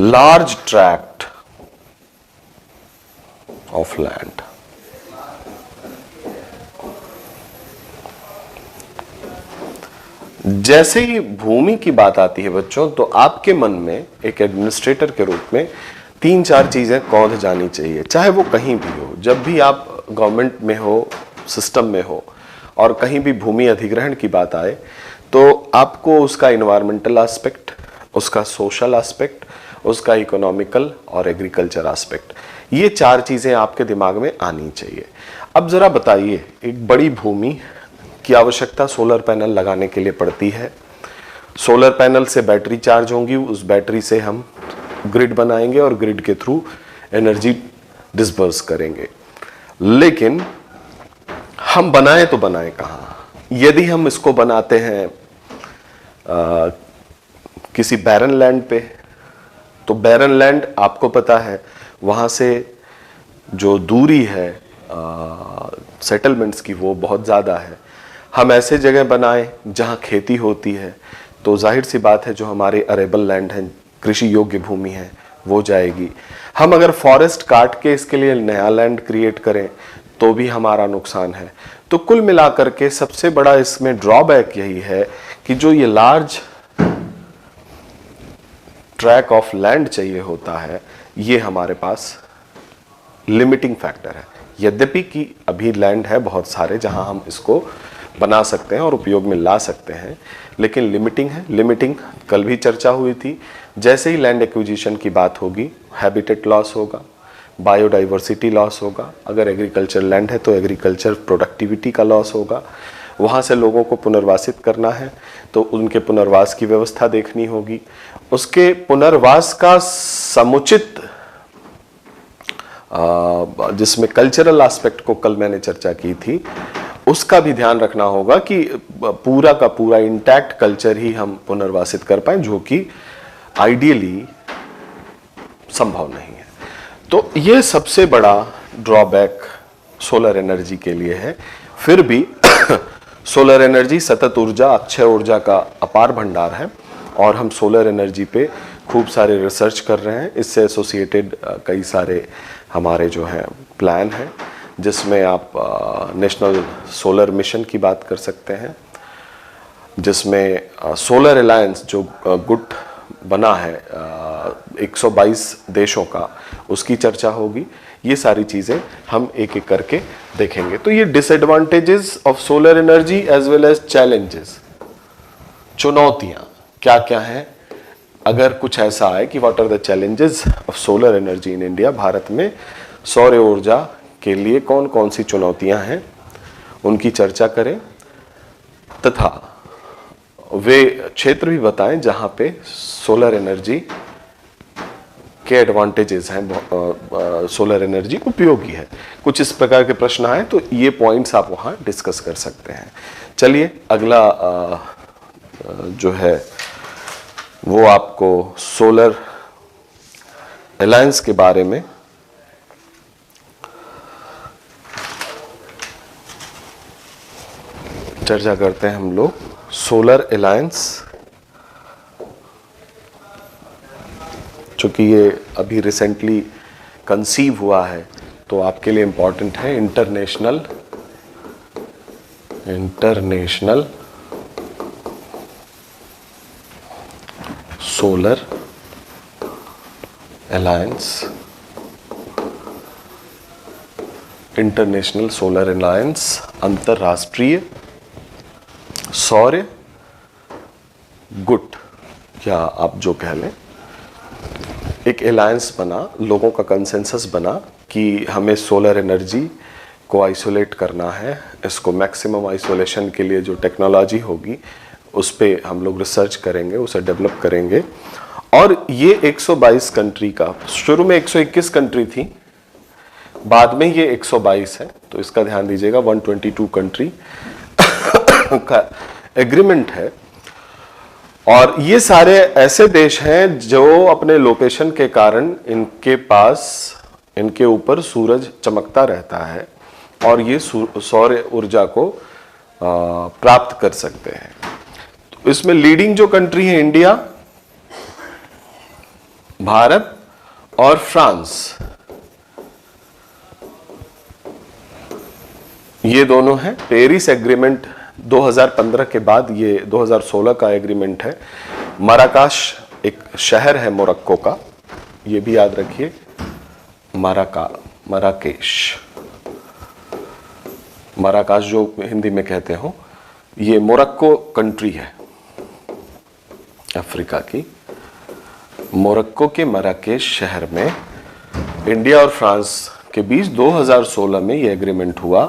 Large tract of land. जैसे ही भूमि की बात आती है बच्चों तो आपके मन में एक एडमिनिस्ट्रेटर के रूप में 3-4 चीजें कौंध जानी चाहिए, चाहे वो कहीं भी हो। जब भी आप गवर्नमेंट में हो, सिस्टम में हो और कहीं भी भूमि अधिग्रहण की बात आए तो आपको उसका इन्वायरमेंटल एस्पेक्ट, उसका सोशल एस्पेक्ट, उसका इकोनॉमिकल और एग्रीकल्चर एस्पेक्ट, ये 4 चीजें आपके दिमाग में आनी चाहिए। अब जरा बताइए, एक बड़ी भूमि की आवश्यकता सोलर पैनल लगाने के लिए पड़ती है। सोलर पैनल से बैटरी चार्ज होंगी, उस बैटरी से हम ग्रिड बनाएंगे और ग्रिड के थ्रू एनर्जी डिस्बर्स करेंगे। लेकिन हम बनाए तो बनाए कहां? यदि हम इसको बनाते हैं किसी बैरन लैंड पे, तो बैरन लैंड आपको पता है वहां से जो दूरी है सेटलमेंट्स की वो बहुत ज़्यादा है। हम ऐसे जगह बनाएं जहां खेती होती है तो जाहिर सी बात है जो हमारे अरेबल लैंड हैं, कृषि योग्य भूमि है, वो जाएगी। हम अगर फॉरेस्ट काट के इसके लिए नया लैंड क्रिएट करें तो भी हमारा नुकसान है। तो कुल मिलाकर के सबसे बड़ा इसमें ड्रॉबैक यही है कि जो ये लार्ज ट्रैक ऑफ लैंड चाहिए होता है, ये हमारे पास लिमिटिंग फैक्टर है। यद्यपि कि अभी लैंड है बहुत सारे जहां हम इसको बना सकते हैं और उपयोग में ला सकते हैं, लेकिन लिमिटिंग है। लिमिटिंग कल भी चर्चा हुई थी। जैसे ही लैंड एक्विजिशन की बात होगी, हैबिटेट लॉस होगा, बायोडाइवर्सिटी लॉस होगा। अगर एग्रीकल्चर लैंड है तो एग्रीकल्चर प्रोडक्टिविटी का लॉस होगा। वहाँ से लोगों को पुनर्वासित करना है तो उनके पुनर्वास की व्यवस्था देखनी होगी। उसके पुनर्वास का समुचित जिसमें कल्चरल एस्पेक्ट को कल मैंने चर्चा की थी, उसका भी ध्यान रखना होगा कि पूरा का पूरा इंटैक्ट कल्चर ही हम पुनर्वासित कर पाए, जो कि आइडियली संभव नहीं है। तो ये सबसे बड़ा ड्रॉबैक सोलर एनर्जी के लिए है। फिर भी सोलर एनर्जी सतत ऊर्जा, अक्षय ऊर्जा का अपार भंडार है और हम सोलर एनर्जी पे खूब सारे रिसर्च कर रहे हैं। इससे एसोसिएटेड कई सारे हमारे जो है प्लान हैं, जिसमें आप नेशनल सोलर मिशन की बात कर सकते हैं, जिसमें सोलर अलायंस जो गुट बना है 122 देशों का, उसकी चर्चा होगी। ये सारी चीज़ें हम एक एक करके देखेंगे। तो ये disadvantages of solar energy as well as challenges, चुनौतियाँ क्या क्या हैं, अगर कुछ ऐसा आए कि what are the challenges of solar energy in India, Bharat में सौर ऊर्जा के लिए कौन कौन सी चुनौतियाँ हैं, उनकी चर्चा करें, तथा वे क्षेत्र भी बताएं जहाँ पे सोलर एनर्जी के एडवांटेजेस हैं, सोलर एनर्जी उपयोगी है। कुछ इस प्रकार के प्रश्न आए तो ये पॉइंट्स आप वहाँ डिस्कस कर सकते हैं। चलिए अगला जो है वो आपको सोलर अलायंस के बारे में चर्चा करते हैं हम लोग। सोलर अलायंस, चूंकि ये अभी रिसेंटली कंसीव हुआ है तो आपके लिए इंपॉर्टेंट है international solar alliance. International solar alliance, अंतरराष्ट्रीय सौर गुट, या आप जो कह लें, एक अलायंस बना, लोगों का कंसेंसस बना कि हमें सोलर एनर्जी को आइसोलेट करना है। इसको मैक्सिमम आइसोलेशन के लिए जो टेक्नोलॉजी होगी उस पे हम लोग रिसर्च करेंगे, उसे डेवलप करेंगे। और ये 122 कंट्री का, शुरू में 121 कंट्री थी, बाद में ये 122 है, तो इसका ध्यान दीजिएगा। 122 कंट्री का एग्रीमेंट है। और ये सारे ऐसे देश हैं जो अपने लोकेशन के कारण इनके ऊपर सूरज चमकता रहता है और ये सौर ऊर्जा को प्राप्त कर सकते हैं। तो इसमें लीडिंग जो कंट्री है इंडिया, भारत और फ्रांस, ये दोनों हैं। पेरिस एग्रीमेंट 2015 के बाद ये 2016 का एग्रीमेंट है। मराकाश एक शहर है मोरक्को का, ये भी याद रखिए, मराकाश जो हिंदी में कहते हो, ये मोरक्को कंट्री है अफ्रीका की। मोरक्को के मराकेश शहर में इंडिया और फ्रांस के बीच 2016 में ये एग्रीमेंट हुआ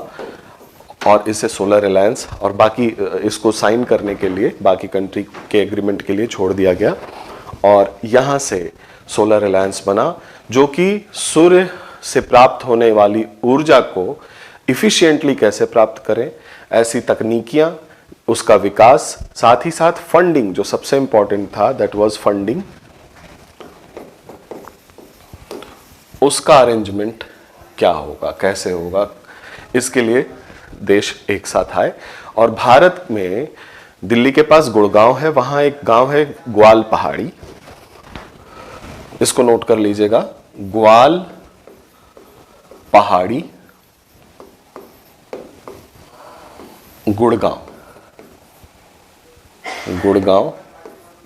और इसे सोलर अलायंस और बाकी इसको साइन करने के लिए बाकी कंट्री के एग्रीमेंट के लिए छोड़ दिया गया और यहाँ से सोलर अलायंस बना, जो कि सूर्य से प्राप्त होने वाली ऊर्जा को इफिशिएंटली कैसे प्राप्त करें, ऐसी तकनीकियाँ, उसका विकास, साथ ही साथ फंडिंग, जो सबसे इंपॉर्टेंट था, दैट वाज फंडिंग, उसका अरेंजमेंट क्या होगा, कैसे होगा, इसके लिए देश एक साथ आए। और भारत में दिल्ली के पास गुड़गांव है, वहां एक गांव है ग्वाल पहाड़ी, इसको नोट कर लीजिएगा, ग्वाल पहाड़ी, गुड़गांव।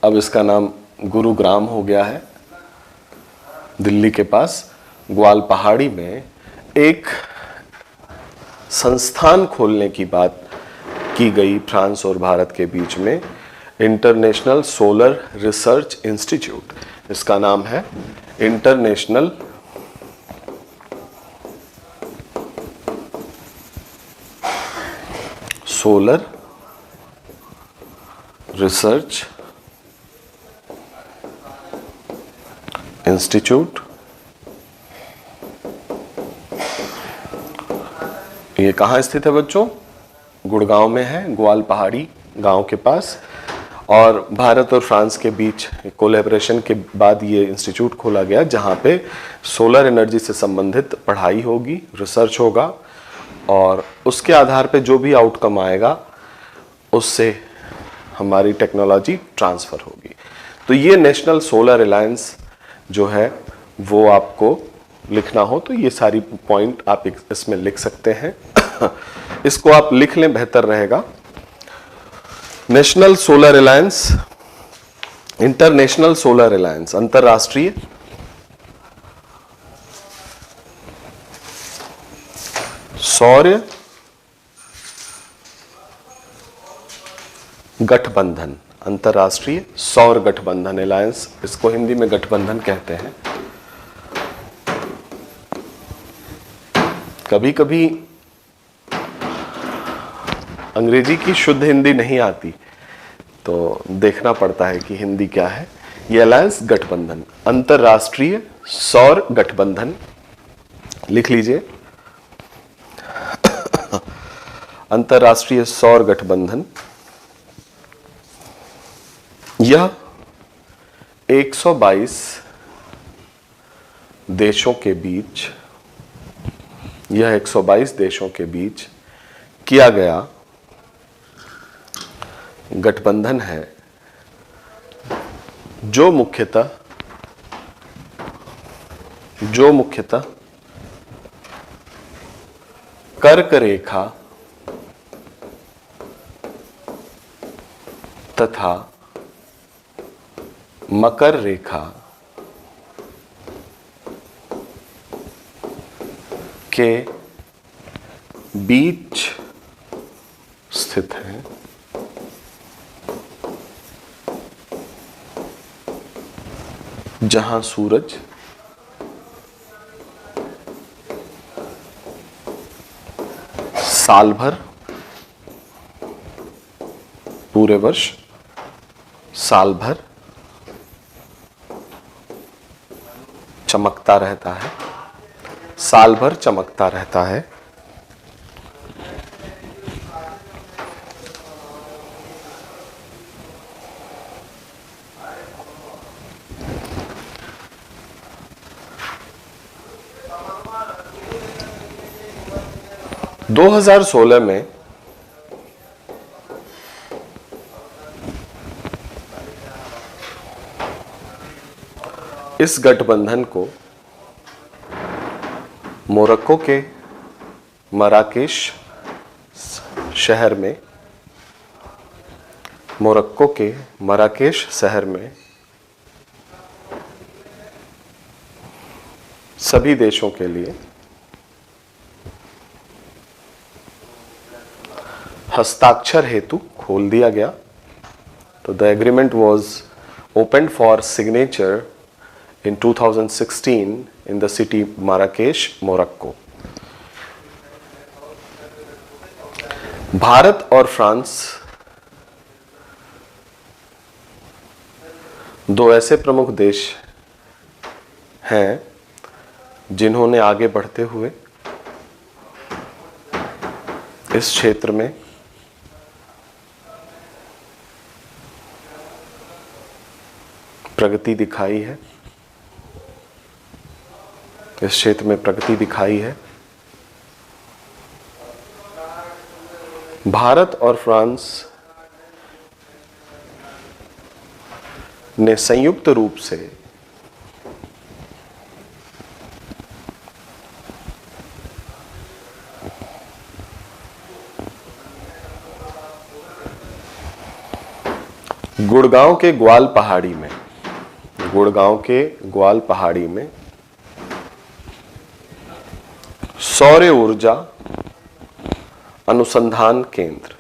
अब इसका नाम गुरुग्राम हो गया है। दिल्ली के पास ग्वाल पहाड़ी में एक संस्थान खोलने की बात की गई फ्रांस और भारत के बीच में, इंटरनेशनल सोलर रिसर्च इंस्टीट्यूट। इसका नाम है इंटरनेशनल सोलर रिसर्च इंस्टीट्यूट, ये कहाँ स्थित है बच्चों? गुड़गांव में है, ग्वाल पहाड़ी गांव के पास। और भारत और फ्रांस के बीच कोलैबोरेशन के बाद ये इंस्टीट्यूट खोला गया, जहाँ पे सोलर एनर्जी से संबंधित पढ़ाई होगी, रिसर्च होगा, और उसके आधार पे जो भी आउटकम आएगा उससे हमारी टेक्नोलॉजी ट्रांसफ़र होगी। तो ये नेशनल सोलर अलायंस जो है वो आपको लिखना हो तो ये सारी पॉइंट आप इसमें लिख सकते हैं। इसको आप लिख लें, बेहतर रहेगा। National solar alliance, international solar alliance, अंतरराष्ट्रीय सौर गठबंधन, अंतरराष्ट्रीय सौर गठबंधन अलायंस, इसको हिंदी में गठबंधन कहते हैं। कभी कभी अंग्रेजी की शुद्ध हिंदी नहीं आती तो देखना पड़ता है कि हिंदी क्या है। ये अलायंस गठबंधन, अंतरराष्ट्रीय सौर गठबंधन लिख लीजिए। अंतरराष्ट्रीय सौर गठबंधन यह 122 देशों के बीच, यह 122 देशों के बीच किया गया गठबंधन है, जो मुख्यतः कर्क रेखा तथा मकर रेखा के बीच स्थित है। जहां सूरज साल भर, पूरे वर्ष साल भर चमकता रहता है, साल भर चमकता रहता है। दो 2016 में इस गठबंधन को मोरक्को के मराकेश शहर में, मोरक्को के मराकेश शहर में सभी देशों के लिए हस्ताक्षर हेतु खोल दिया गया। तो the agreement was open for signature in 2016 in the city Marrakesh, Morocco. Bharat और फ्रांस दो ऐसे प्रमुख देश हैं जिन्होंने आगे बढ़ते हुए इस क्षेत्र में प्रगति दिखाई है, इस क्षेत्र में प्रगति दिखाई है। भारत और फ्रांस ने संयुक्त रूप से गुड़गांव के ग्वाल पहाड़ी में, गुड़गांव के ग्वाल पहाड़ी में सौर ऊर्जा अनुसंधान केंद्र,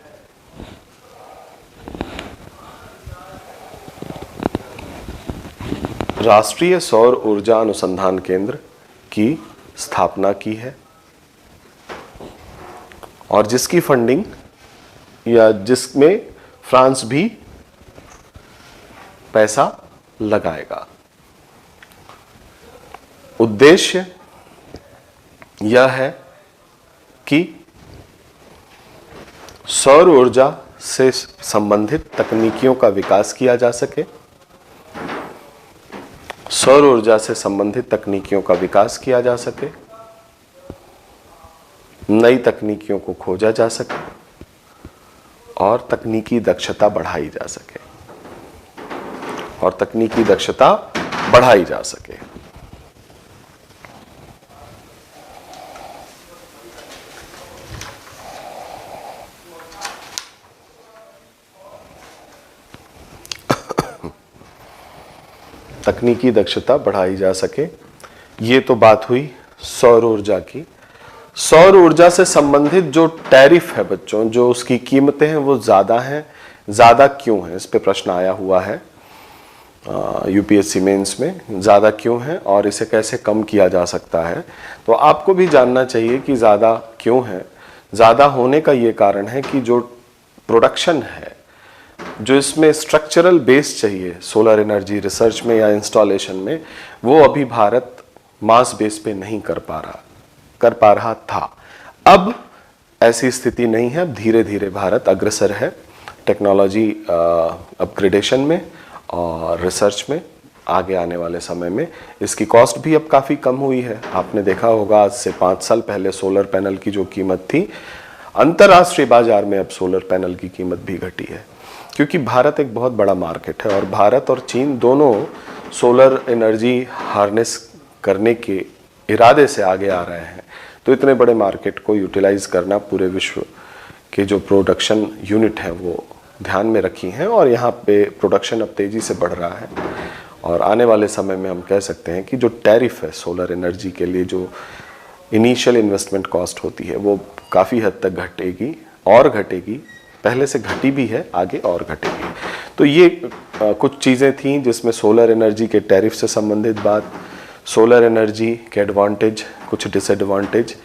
राष्ट्रीय सौर ऊर्जा अनुसंधान केंद्र की स्थापना की है और जिसकी फंडिंग या जिसमें फ्रांस भी पैसा लगाएगा। उद्देश्य यह है कि सौर ऊर्जा से संबंधित तकनीकियों का विकास किया जा सके, सौर ऊर्जा से संबंधित तकनीकियों का विकास किया जा सके, नई तकनीकियों को खोजा जा सके और तकनीकी दक्षता बढ़ाई जा सके, और तकनीकी दक्षता बढ़ाई जा सके। तकनीकी दक्षता बढ़ाई जा सके, ये तो बात हुई सौर ऊर्जा की। सौर ऊर्जा से संबंधित जो टैरिफ है बच्चों, जो उसकी कीमतें हैं वो ज़्यादा हैं। ज़्यादा क्यों है, इस पे प्रश्न आया हुआ है यूपीएससी मेंस में, ज़्यादा क्यों है और इसे कैसे कम किया जा सकता है। तो आपको भी जानना चाहिए कि ज़्यादा क्यों है। ज़्यादा होने का ये कारण है कि जो प्रोडक्शन है, जो इसमें स्ट्रक्चरल बेस चाहिए सोलर एनर्जी रिसर्च में या इंस्टॉलेशन में, वो अभी भारत मास बेस पे नहीं कर पा रहा था। अब ऐसी स्थिति नहीं है। अब धीरे धीरे भारत अग्रसर है टेक्नोलॉजी अपग्रेडेशन में और रिसर्च में। आगे आने वाले समय में इसकी कॉस्ट भी अब काफ़ी कम हुई है। आपने देखा होगा आज से 5 साल पहले सोलर पैनल की जो कीमत थी, अंतर्राष्ट्रीय बाजार में अब सोलर पैनल की कीमत भी घटी है, क्योंकि भारत एक बहुत बड़ा मार्केट है और भारत और चीन दोनों सोलर एनर्जी हार्नेस करने के इरादे से आगे आ रहे हैं। तो इतने बड़े मार्केट को यूटिलाइज करना पूरे विश्व के जो प्रोडक्शन यूनिट हैं वो ध्यान में रखी हैं, और यहाँ पे प्रोडक्शन अब तेज़ी से बढ़ रहा है। और आने वाले समय में हम कह सकते हैं कि जो टैरिफ है सोलर एनर्जी के लिए, जो इनिशियल इन्वेस्टमेंट कॉस्ट होती है, वो काफ़ी हद तक घटेगी और घटेगी। पहले से घटी भी है, आगे और घटेगी। तो ये कुछ चीज़ें थीं जिसमें सोलर एनर्जी के टैरिफ से संबंधित बात, सोलर एनर्जी के एडवांटेज, कुछ डिसएडवांटेज,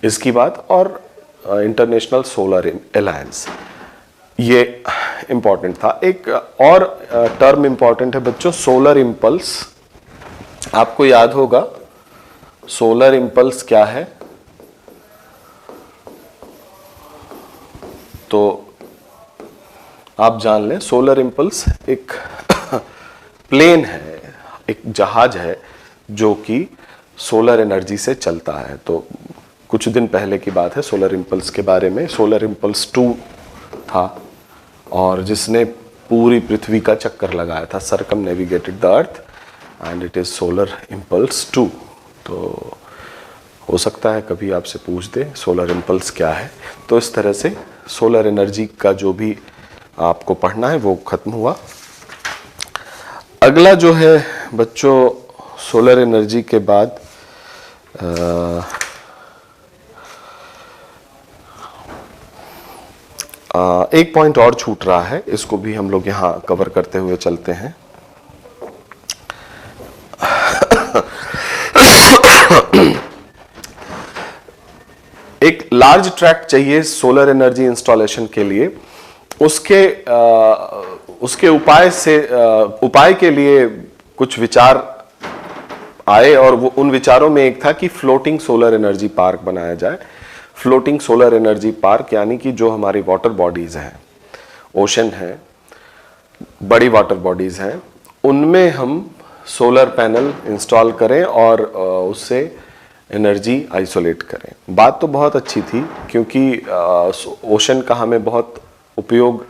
इसकी बात, और इंटरनेशनल सोलर अलायंस, ये इम्पॉर्टेंट था। एक और टर्म इम्पॉर्टेंट है बच्चों, सोलर इम्पल्स। आपको याद होगा सोलर इम्पल्स क्या है। तो आप जान लें, सोलर इम्पल्स एक प्लेन है, एक जहाज है जो कि सोलर एनर्जी से चलता है। तो कुछ दिन पहले की बात है सोलर इम्पल्स के बारे में। सोलर इम्पल्स 2 था और जिसने पूरी पृथ्वी का चक्कर लगाया था, circumnavigated the earth, and it is solar impulse 2। तो हो सकता है कभी आपसे पूछ दे सोलर इम्पल्स क्या है। तो इस तरह से सोलर एनर्जी का जो भी आपको पढ़ना है वो खत्म हुआ। अगला जो है बच्चों, सोलर एनर्जी के बाद एक पॉइंट और छूट रहा है, इसको भी हम लोग यहाँ कवर करते हुए चलते हैं। एक लार्ज ट्रैक्ट चाहिए सोलर एनर्जी इंस्टॉलेशन के लिए। उसके उपाय के लिए कुछ विचार आए, और वो उन विचारों में एक था कि फ्लोटिंग सोलर एनर्जी पार्क बनाया जाए। फ्लोटिंग सोलर एनर्जी पार्क यानी कि जो हमारी वाटर बॉडीज हैं, ओशन है, बड़ी वाटर बॉडीज हैं, उनमें हम सोलर पैनल इंस्टॉल करें और उससे एनर्जी आइसोलेट करें। बात तो बहुत अच्छी थी, क्योंकि ओशन का हमें बहुत उपयोग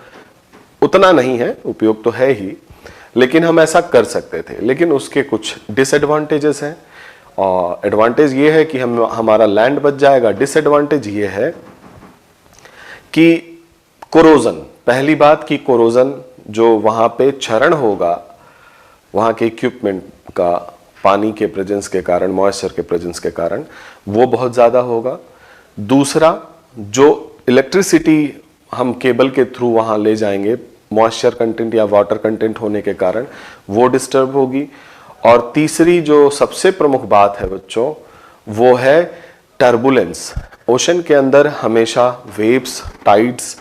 उतना नहीं है, उपयोग तो है ही, लेकिन हम ऐसा कर सकते थे। लेकिन उसके कुछ डिसएडवांटेजेस हैं, और एडवांटेज ये है कि हमारा लैंड बच जाएगा। डिसएडवांटेज ये है कि कोरोजन, पहली बात कि कोरोजन जो वहाँ पे क्षरण होगा, वहाँ के इक्विपमेंट का पानी के प्रेजेंस के कारण, मॉइस्चर के प्रेजेंस के कारण, वो बहुत ज़्यादा होगा। दूसरा, जो इलेक्ट्रिसिटी हम केबल के थ्रू वहाँ ले जाएंगे, मॉइस्चर कंटेंट या वाटर कंटेंट होने के कारण वो डिस्टर्ब होगी। और तीसरी जो सबसे प्रमुख बात है बच्चों, वो है टर्बुलेंस। ओशन के अंदर हमेशा वेव्स, टाइड्स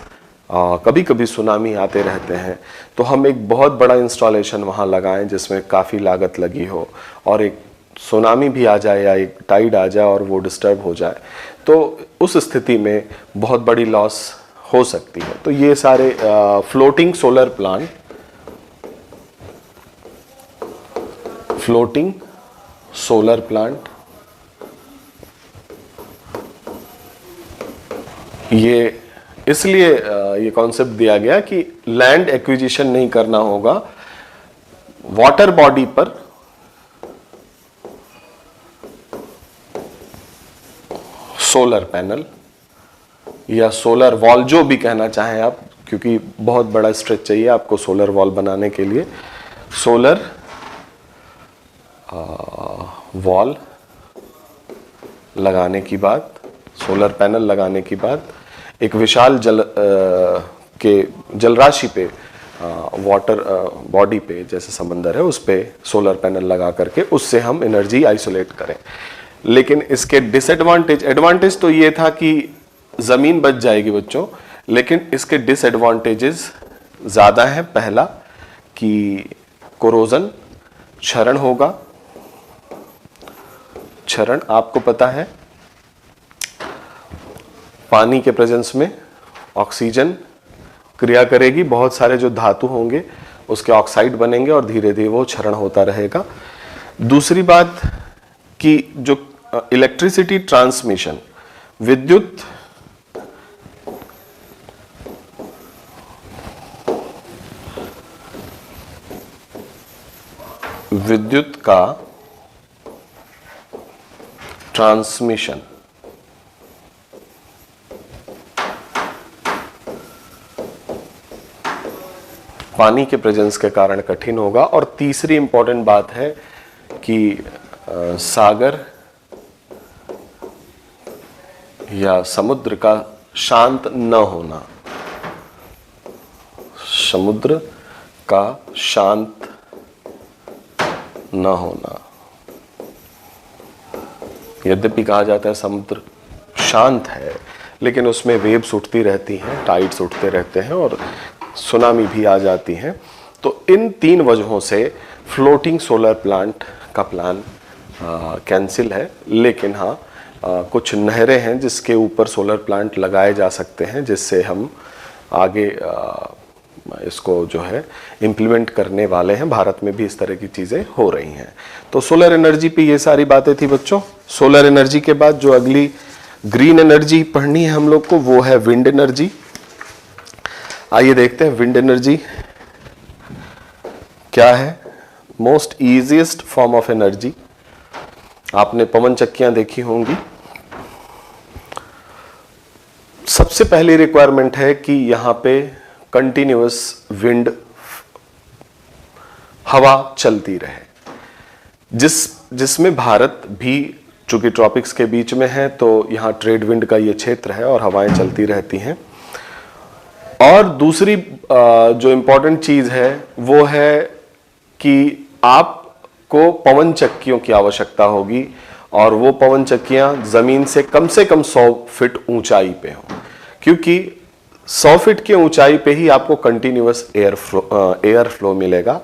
कभी कभी सुनामी आते रहते हैं, तो हम एक बहुत बड़ा इंस्टॉलेशन वहाँ लगाएं जिसमें काफ़ी लागत लगी हो, और एक सुनामी भी आ जाए या एक टाइड आ जाए और वो डिस्टर्ब हो जाए, तो उस स्थिति में बहुत बड़ी लॉस हो सकती है। तो ये सारे floating solar plant, floating solar plant, ये इसलिए ये कॉन्सेप्ट दिया गया कि लैंड एक्विजिशन नहीं करना होगा, वाटर बॉडी पर सोलर पैनल या सोलर वॉल, जो भी कहना चाहें आप, क्योंकि बहुत बड़ा स्ट्रेच चाहिए आपको सोलर वॉल बनाने के लिए। सोलर वॉल लगाने की बाद, सोलर पैनल लगाने की बाद, एक विशाल जलराशि पे, वाटर बॉडी पे जैसे समंदर है उस पे सोलर पैनल लगा करके उससे हम एनर्जी आइसोलेट करें। लेकिन इसके डिसएडवांटेज, एडवांटेज तो ये था कि जमीन बच जाएगी बच्चों, लेकिन इसके डिसएडवांटेजेस ज्यादा हैं। पहला कि कोरोजन, क्षरण होगा। क्षरण आपको पता है, पानी के प्रेजेंस में ऑक्सीजन क्रिया करेगी, बहुत सारे जो धातु होंगे उसके ऑक्साइड बनेंगे और धीरे धीरे वो क्षरण होता रहेगा। दूसरी बात कि जो इलेक्ट्रिसिटी ट्रांसमिशन, विद्युत का ट्रांसमिशन पानी के प्रेजेंस के कारण कठिन होगा। और तीसरी इंपॉर्टेंट बात है कि सागर या समुद्र का शांत न होना, समुद्र का शांत न होना। यद्यपि कहा जाता है समुद्र शांत है, लेकिन उसमें वेव्स उठती रहती हैं, टाइड्स उठते रहते हैं और सुनामी भी आ जाती हैं। तो इन 3 वजहों से फ्लोटिंग सोलर प्लांट का प्लान कैंसिल है। लेकिन हाँ, कुछ नहरें हैं जिसके ऊपर सोलर प्लांट लगाए जा सकते हैं, जिससे हम आगे इसको जो है इम्प्लीमेंट करने वाले हैं। भारत में भी इस तरह की चीज़ें हो रही हैं। तो सोलर एनर्जी पे ये सारी बातें थी बच्चों। सोलर एनर्जी के बाद जो अगली ग्रीन एनर्जी पढ़नी है हम लोग को, वो है विंड एनर्जी। आइए देखते हैं विंड एनर्जी क्या है। Most easiest form of energy, आपने पवन चक्कियां देखी होंगी। सबसे पहली रिक्वायरमेंट है कि यहां पे कंटिन्यूअस विंड, हवा चलती रहे, जिसमें भारत भी चूंकि ट्रॉपिक्स के बीच में है, तो यहां ट्रेड विंड का ये क्षेत्र है और हवाएं चलती रहती हैं। और दूसरी जो इंपॉर्टेंट चीज है वो है कि आपको पवन चक्कियों की आवश्यकता होगी, और वो पवन चक्कियां जमीन से कम 100 फीट ऊंचाई पे हो, क्योंकि 100 फीट की ऊंचाई पे ही आपको कंटिन्यूअस एयर फ्लो मिलेगा,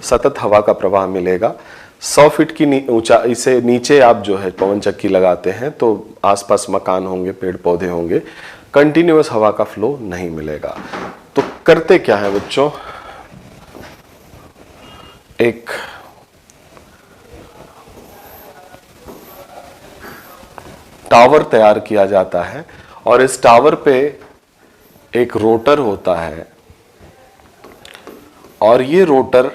सतत हवा का प्रवाह मिलेगा। 100 फीट की ऊंचाई से नीचे आप जो है पवन चक्की लगाते हैं तो आसपास मकान होंगे, पेड़ पौधे होंगे, कंटिन्यूअस हवा का फ्लो नहीं मिलेगा। तो करते क्या है बच्चों, एक टावर तैयार किया जाता है और इस टावर पे एक रोटर होता है, और ये रोटर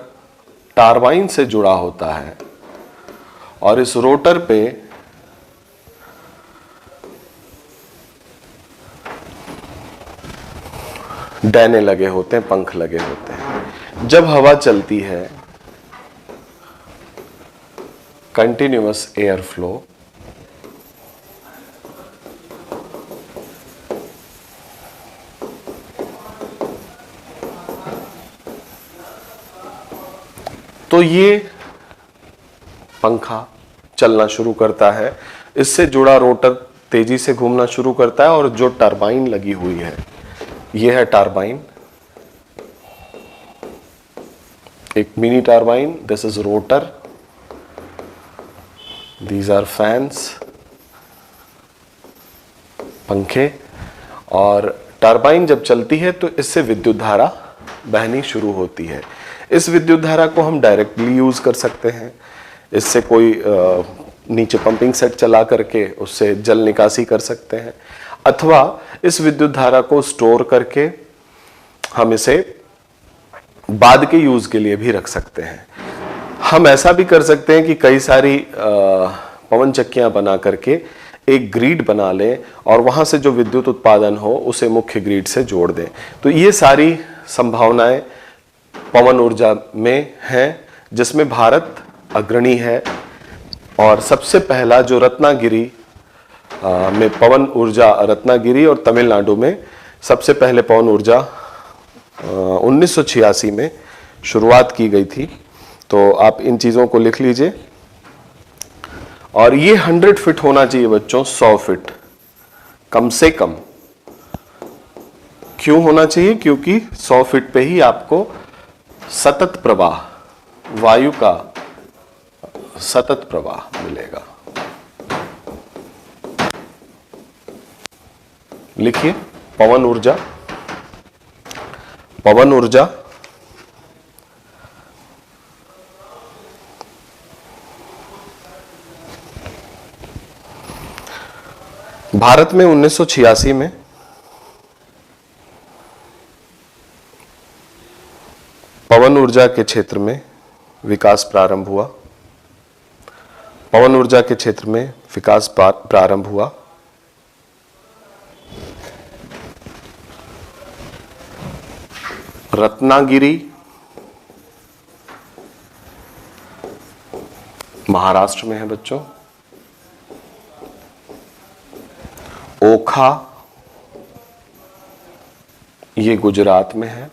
टारबाइन से जुड़ा होता है, और इस रोटर पे डैने लगे होते हैं, पंख लगे होते हैं। जब हवा चलती है, कंटिन्यूअस एयर फ्लो, तो ये पंखा चलना शुरू करता है, इससे जुड़ा रोटर तेजी से घूमना शुरू करता है, और जो टरबाइन लगी हुई है ये है टरबाइन, एक mini turbine, this is rotor, these are fans, पंखे। और टरबाइन जब चलती है तो इससे विद्युत धारा बहनी शुरू होती है। इस विद्युत धारा को हम डायरेक्टली यूज कर सकते हैं, इससे कोई नीचे पंपिंग सेट चला करके उससे जल निकासी कर सकते हैं, अथवा इस विद्युत धारा को स्टोर करके हम इसे बाद के यूज के लिए भी रख सकते हैं। हम ऐसा भी कर सकते हैं कि कई सारी पवन चक्कियां बना करके एक ग्रिड बना लें और वहां से जो विद्युत उत्पादन हो उसे मुख्य ग्रिड से जोड़ दें। तो ये सारी संभावनाएं पवन ऊर्जा में हैं, जिसमें भारत अग्रणी है। और सबसे पहला जो रत्नागिरी में पवन ऊर्जा, रत्नागिरी और तमिलनाडु में सबसे पहले पवन ऊर्जा 1986 में शुरुआत की गई थी। तो आप इन चीजों को लिख लीजिए। और ये 100 फीट होना चाहिए बच्चों, 100 फीट कम से कम। क्यों होना चाहिए? क्योंकि 100 फीट पे ही आपको सतत प्रवाह, वायु का सतत प्रवाह मिलेगा। लिखिए, पवन ऊर्जा, पवन ऊर्जा भारत में 1986 में पवन ऊर्जा के क्षेत्र में विकास प्रारंभ हुआ। पवन ऊर्जा के क्षेत्र में विकास प्रारंभ हुआ। रत्नागिरी महाराष्ट्र में है बच्चों, ओखा ये गुजरात में है,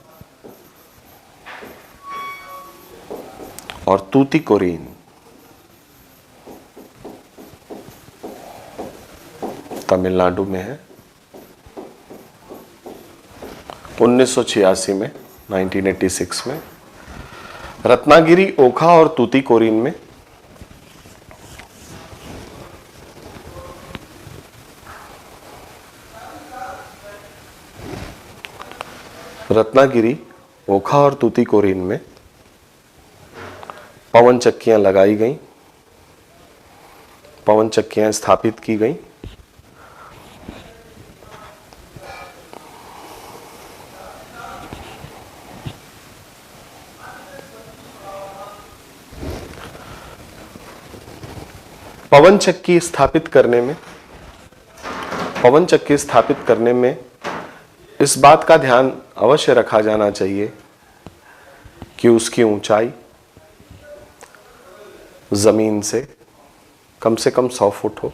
और तूतीकोरिन तमिलनाडु में है। 1986 में, 1986 में रत्नागिरी, ओखा और तूतीकोरिन में रत्नागिरी, ओखा और तूतीकोरिन में पवन चक्कियां लगाई गईं, पवन चक्कियां स्थापित की गईं। पवन चक्की स्थापित करने में इस बात का ध्यान अवश्य रखा जाना चाहिए कि उसकी ऊंचाई जमीन से कम 100 फुट हो,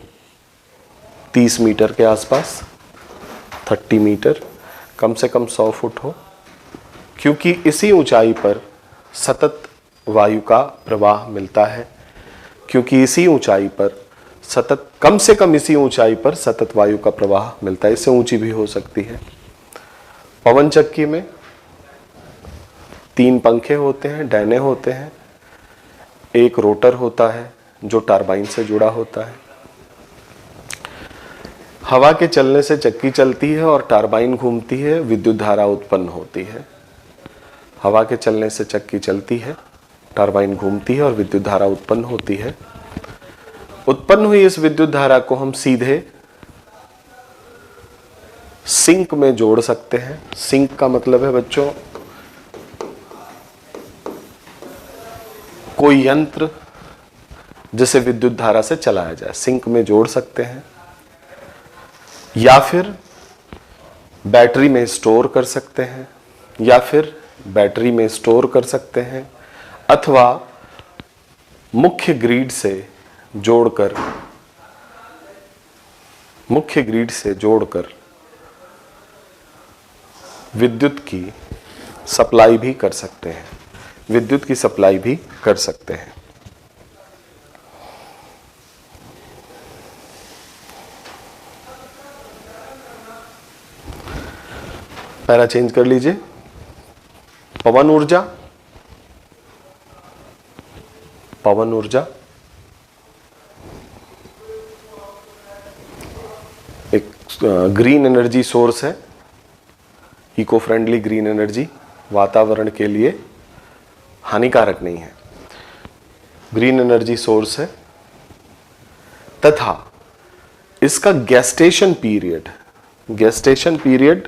30 मीटर के आसपास, 30 मीटर, कम से कम 100 फुट हो, क्योंकि इसी ऊंचाई पर सतत वायु का प्रवाह मिलता है। क्योंकि इसी ऊंचाई पर सतत, कम से कम इसी ऊंचाई पर सतत वायु का प्रवाह मिलता है। इससे ऊंची भी हो सकती है। पवन चक्की में 3 पंखे होते हैं, डैने होते हैं, एक रोटर होता है जो टरबाइन से जुड़ा होता है। हवा के चलने से चक्की चलती है और टरबाइन घूमती है, विद्युत धारा उत्पन्न होती है। हवा के चलने से चक्की चलती है, टरबाइन घूमती है और विद्युत धारा उत्पन्न होती है। उत्पन्न हुई इस विद्युत धारा को हम सीधे सिंक में जोड़ सकते हैं। सिंक का मतलब है बच्चों कोई यंत्र जिसे विद्युत धारा से चलाया जाए, सिंक में जोड़ सकते हैं, या फिर बैटरी में स्टोर कर सकते हैं, अथवा मुख्य ग्रिड से जोड़कर विद्युत की सप्लाई भी कर सकते हैं। पैरा चेंज कर लीजिए। पवन ऊर्जा, पवन ऊर्जा एक ग्रीन एनर्जी सोर्स है, इको फ्रेंडली ग्रीन एनर्जी, वातावरण के लिए हानिकारक नहीं है, ग्रीन एनर्जी सोर्स है। तथा इसका गेस्टेशन पीरियड, गेस्टेशन पीरियड,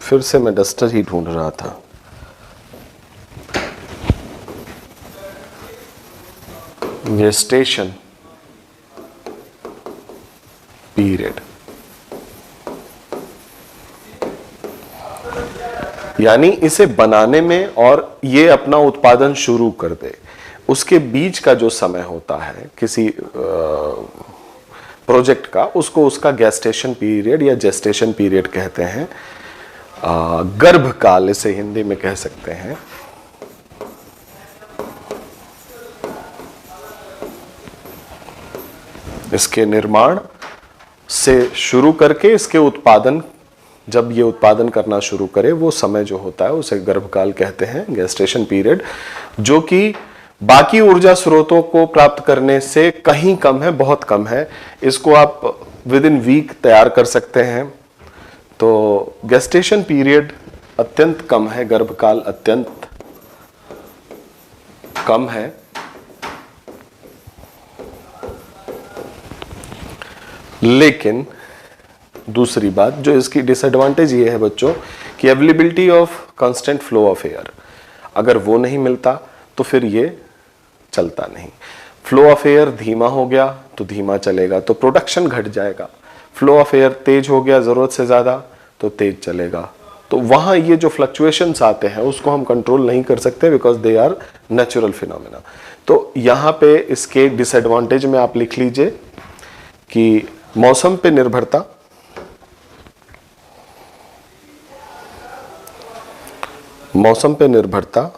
फिर से मैं डस्टर ही ढूंढ रहा था, गेस्टेशन पीरियड यानी इसे बनाने में और ये अपना उत्पादन शुरू कर दे, उसके बीच का जो समय होता है किसी प्रोजेक्ट का, उसको उसका गेस्टेशन पीरियड या जेस्टेशन पीरियड कहते हैं। गर्भकाल इसे हिंदी में कह सकते हैं। इसके निर्माण से शुरू करके इसके उत्पादन, जब ये उत्पादन करना शुरू करे वो समय जो होता है उसे गर्भकाल कहते हैं, गेस्टेशन पीरियड, जो कि बाकी ऊर्जा स्रोतों को प्राप्त करने से कहीं कम है, बहुत कम है। इसको आप विद इन वीक तैयार कर सकते हैं। तो गेस्टेशन पीरियड अत्यंत कम है, गर्भकाल अत्यंत कम है। लेकिन दूसरी बात जो इसकी डिसएडवांटेज ये है बच्चों कि availability of constant flow of air, अगर वो नहीं मिलता तो फिर ये चलता नहीं। फ्लो ऑफ एयर धीमा हो गया तो धीमा चलेगा तो प्रोडक्शन घट जाएगा, फ्लो ऑफ एयर तेज हो गया जरूरत से ज्यादा तो तेज चलेगा। तो वहां ये जो फ्लक्चुएशंस आते हैं उसको हम कंट्रोल नहीं कर सकते, because they are natural phenomena. तो यहां पे इसके डिसएडवांटेज में आप लिख लीजिए कि मौसम पे निर्भरता, मौसम पे निर्भरता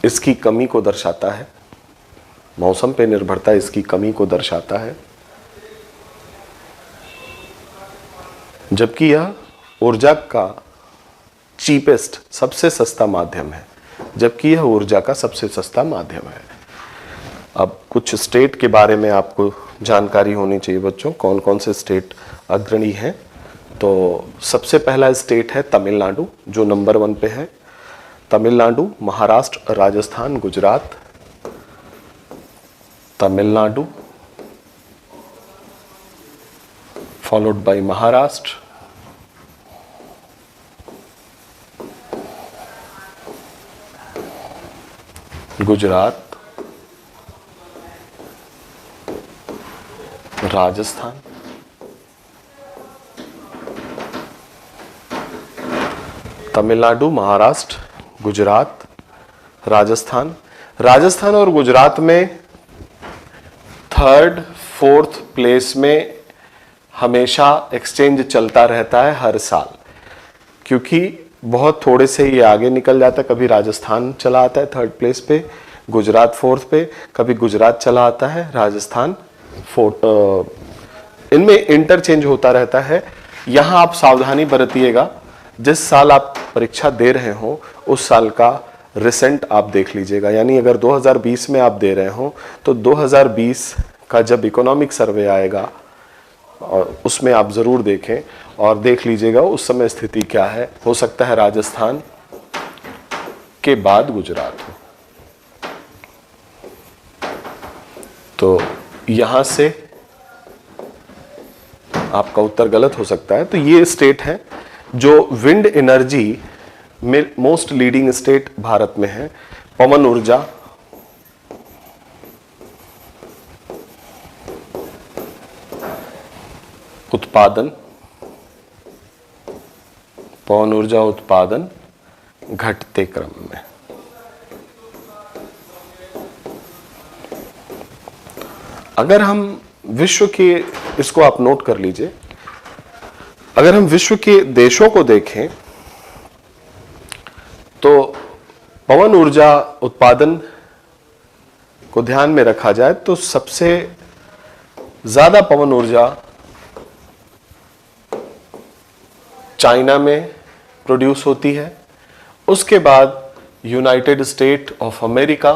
इसकी कमी को दर्शाता है, मौसम पे निर्भरता इसकी कमी को दर्शाता है। जबकि यह ऊर्जा का चीपेस्ट, सबसे सस्ता माध्यम है, जबकि यह ऊर्जा का सबसे सस्ता माध्यम है। अब कुछ स्टेट के बारे में आपको जानकारी होनी चाहिए बच्चों, कौन कौन से स्टेट अग्रणी हैं। तो सबसे पहला स्टेट है तमिलनाडु, जो नंबर 1 पे है। तमिलनाडु, महाराष्ट्र, राजस्थान, गुजरात। Tamil Nadu followed by Maharashtra, Gujarat, Rajasthan, Tamil Nadu, Maharashtra, Gujarat, Rajasthan. राजस्थान और गुजरात में 3rd 4th प्लेस में हमेशा एक्सचेंज चलता रहता है हर साल, क्योंकि बहुत थोड़े से ये आगे निकल जाता है। कभी राजस्थान चला आता है 3rd प्लेस पे, गुजरात 4th पे, कभी गुजरात चला आता है, राजस्थान 4th। इनमें इंटरचेंज होता रहता है। यहां आप सावधानी बरतिएगा, जिस साल आप परीक्षा दे रहे हो उस साल का रिसेंट आप देख लीजिएगा। यानी अगर 2020 में आप दे रहे हो तो 2020 का जब इकोनॉमिक सर्वे आएगा और उसमें आप जरूर देखें और देख लीजिएगा उस समय स्थिति क्या है। हो सकता है राजस्थान के बाद गुजरात हो। तो यहां से आपका उत्तर गलत हो सकता है। तो ये स्टेट है जो विंड एनर्जी में मोस्ट लीडिंग स्टेट भारत में है। पवन ऊर्जा, उत्पादन, पवन ऊर्जा उत्पादन घटते क्रम में। अगर हम विश्व के, इसको आप नोट कर लीजिए, अगर हम विश्व के देशों को देखें तो पवन ऊर्जा उत्पादन को ध्यान में रखा जाए तो सबसे ज्यादा पवन ऊर्जा चाइना में प्रोड्यूस होती है, उसके बाद यूनाइटेड स्टेट ऑफ अमेरिका,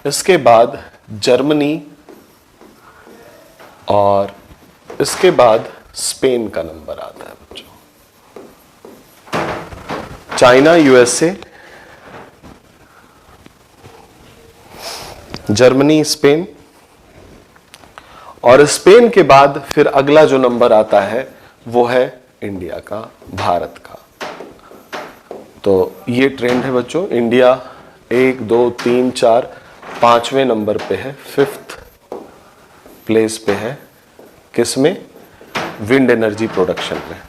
इसके बाद जर्मनी और इसके बाद स्पेन का नंबर आता है बच्चों। चाइना, यूएसए, जर्मनी, स्पेन, और स्पेन के बाद फिर अगला जो नंबर आता है वो है इंडिया का, भारत का। तो ये ट्रेंड है बच्चों। इंडिया 1, 2, 3, 4, 5वें नंबर पे है, 5th प्लेस पे है। किसमें? विंड एनर्जी प्रोडक्शन में।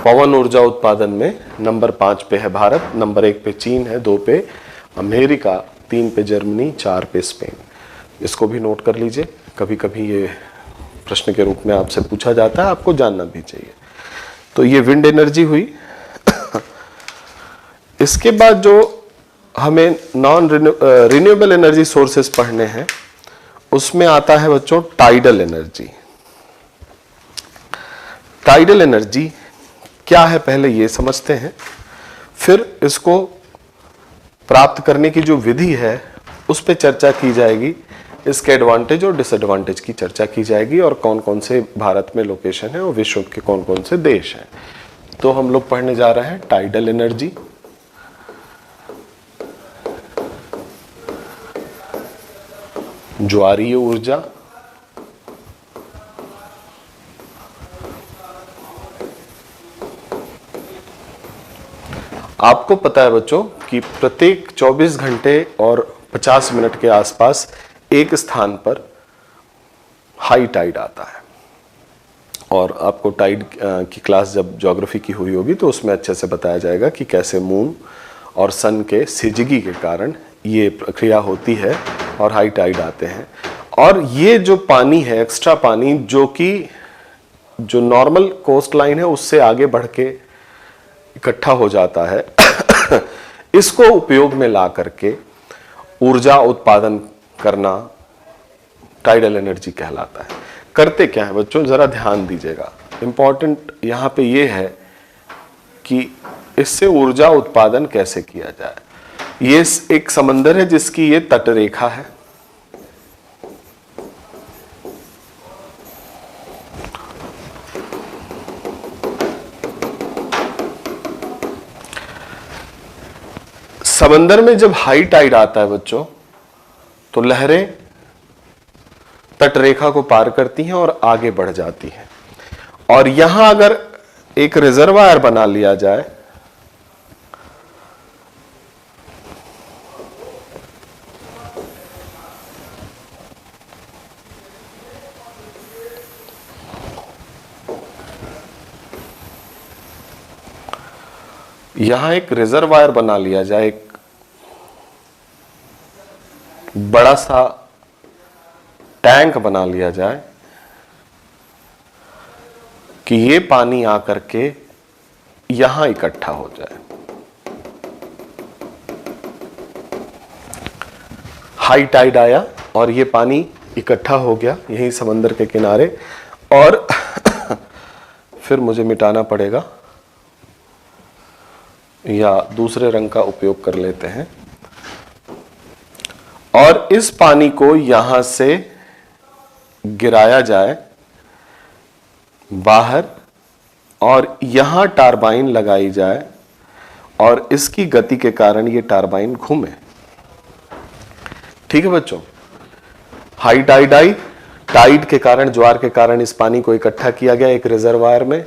पवन ऊर्जा उत्पादन में नंबर 5 पे है भारत, नंबर 1 पे चीन है, 2 पे अमेरिका, 3 पे जर्मनी, 4 पे स्पेन। इसको भी नोट कर लीजिए, कभी कभी ये प्रश्न के रूप में आपसे पूछा जाता है, आपको जानना भी चाहिए। तो ये विंड एनर्जी हुई। इसके बाद जो हमें नॉन रिन्यूएबल एनर्जी सोर्सेस पढ़ने हैं, उसमें आता है बच्चों टाइडल एनर्जी। टाइडल एनर्जी क्या है पहले ये समझते हैं, फिर इसको प्राप्त करने की जो विधि है उस पर चर्चा की जाएगी, इसके एडवांटेज और डिसएडवांटेज की चर्चा की जाएगी, और कौन कौन से भारत में लोकेशन है और विश्व के कौन कौन से देश हैं। तो हम लोग पढ़ने जा रहे हैं टाइडल एनर्जी। ज्वारीय ऊर्जा, आपको पता है बच्चों कि प्रत्येक 24 घंटे और 50 मिनट के आसपास एक स्थान पर हाई टाइड आता है। और आपको टाइड की क्लास जब ज्योग्राफी की हुई होगी तो उसमें अच्छे से बताया जाएगा कि कैसे मून और सन के सिजगी के कारण ये प्रक्रिया होती है और हाई टाइड आते हैं। और ये जो पानी है, एक्स्ट्रा पानी, जो कि जो नॉर्मल कोस्ट लाइन है उससे आगे बढ़ के इकट्ठा हो जाता है, इसको उपयोग में ला करके ऊर्जा उत्पादन करना टाइडल एनर्जी कहलाता है। करते क्या है बच्चों, जरा ध्यान दीजिएगा। इंपॉर्टेंट यहां पे ये है कि इससे ऊर्जा उत्पादन कैसे किया जाए। ये एक समंदर है जिसकी ये तटरेखा है, समंदर में जब हाई टाइड आता है बच्चों तो लहरें तटरेखा को पार करती हैं और आगे बढ़ जाती हैं। और यहां अगर एक रिजर्वायर बना लिया जाए, यहां एक रिजर्वायर बना लिया जाए, एक बड़ा सा टैंक बना लिया जाए कि ये पानी आकर के यहां इकट्ठा हो जाए। हाई टाइड आया और ये पानी इकट्ठा हो गया यहीं समंदर के किनारे, और फिर मुझे मिटाना पड़ेगा या दूसरे रंग का उपयोग कर लेते हैं। और इस पानी को यहां से गिराया जाए बाहर और यहां टरबाइन लगाई जाए और इसकी गति के कारण ये टरबाइन घूमे। ठीक है बच्चों, हाई टाइड आई, टाइड के कारण, ज्वार के कारण इस पानी को इकट्ठा किया गया एक रिजर्वायर में,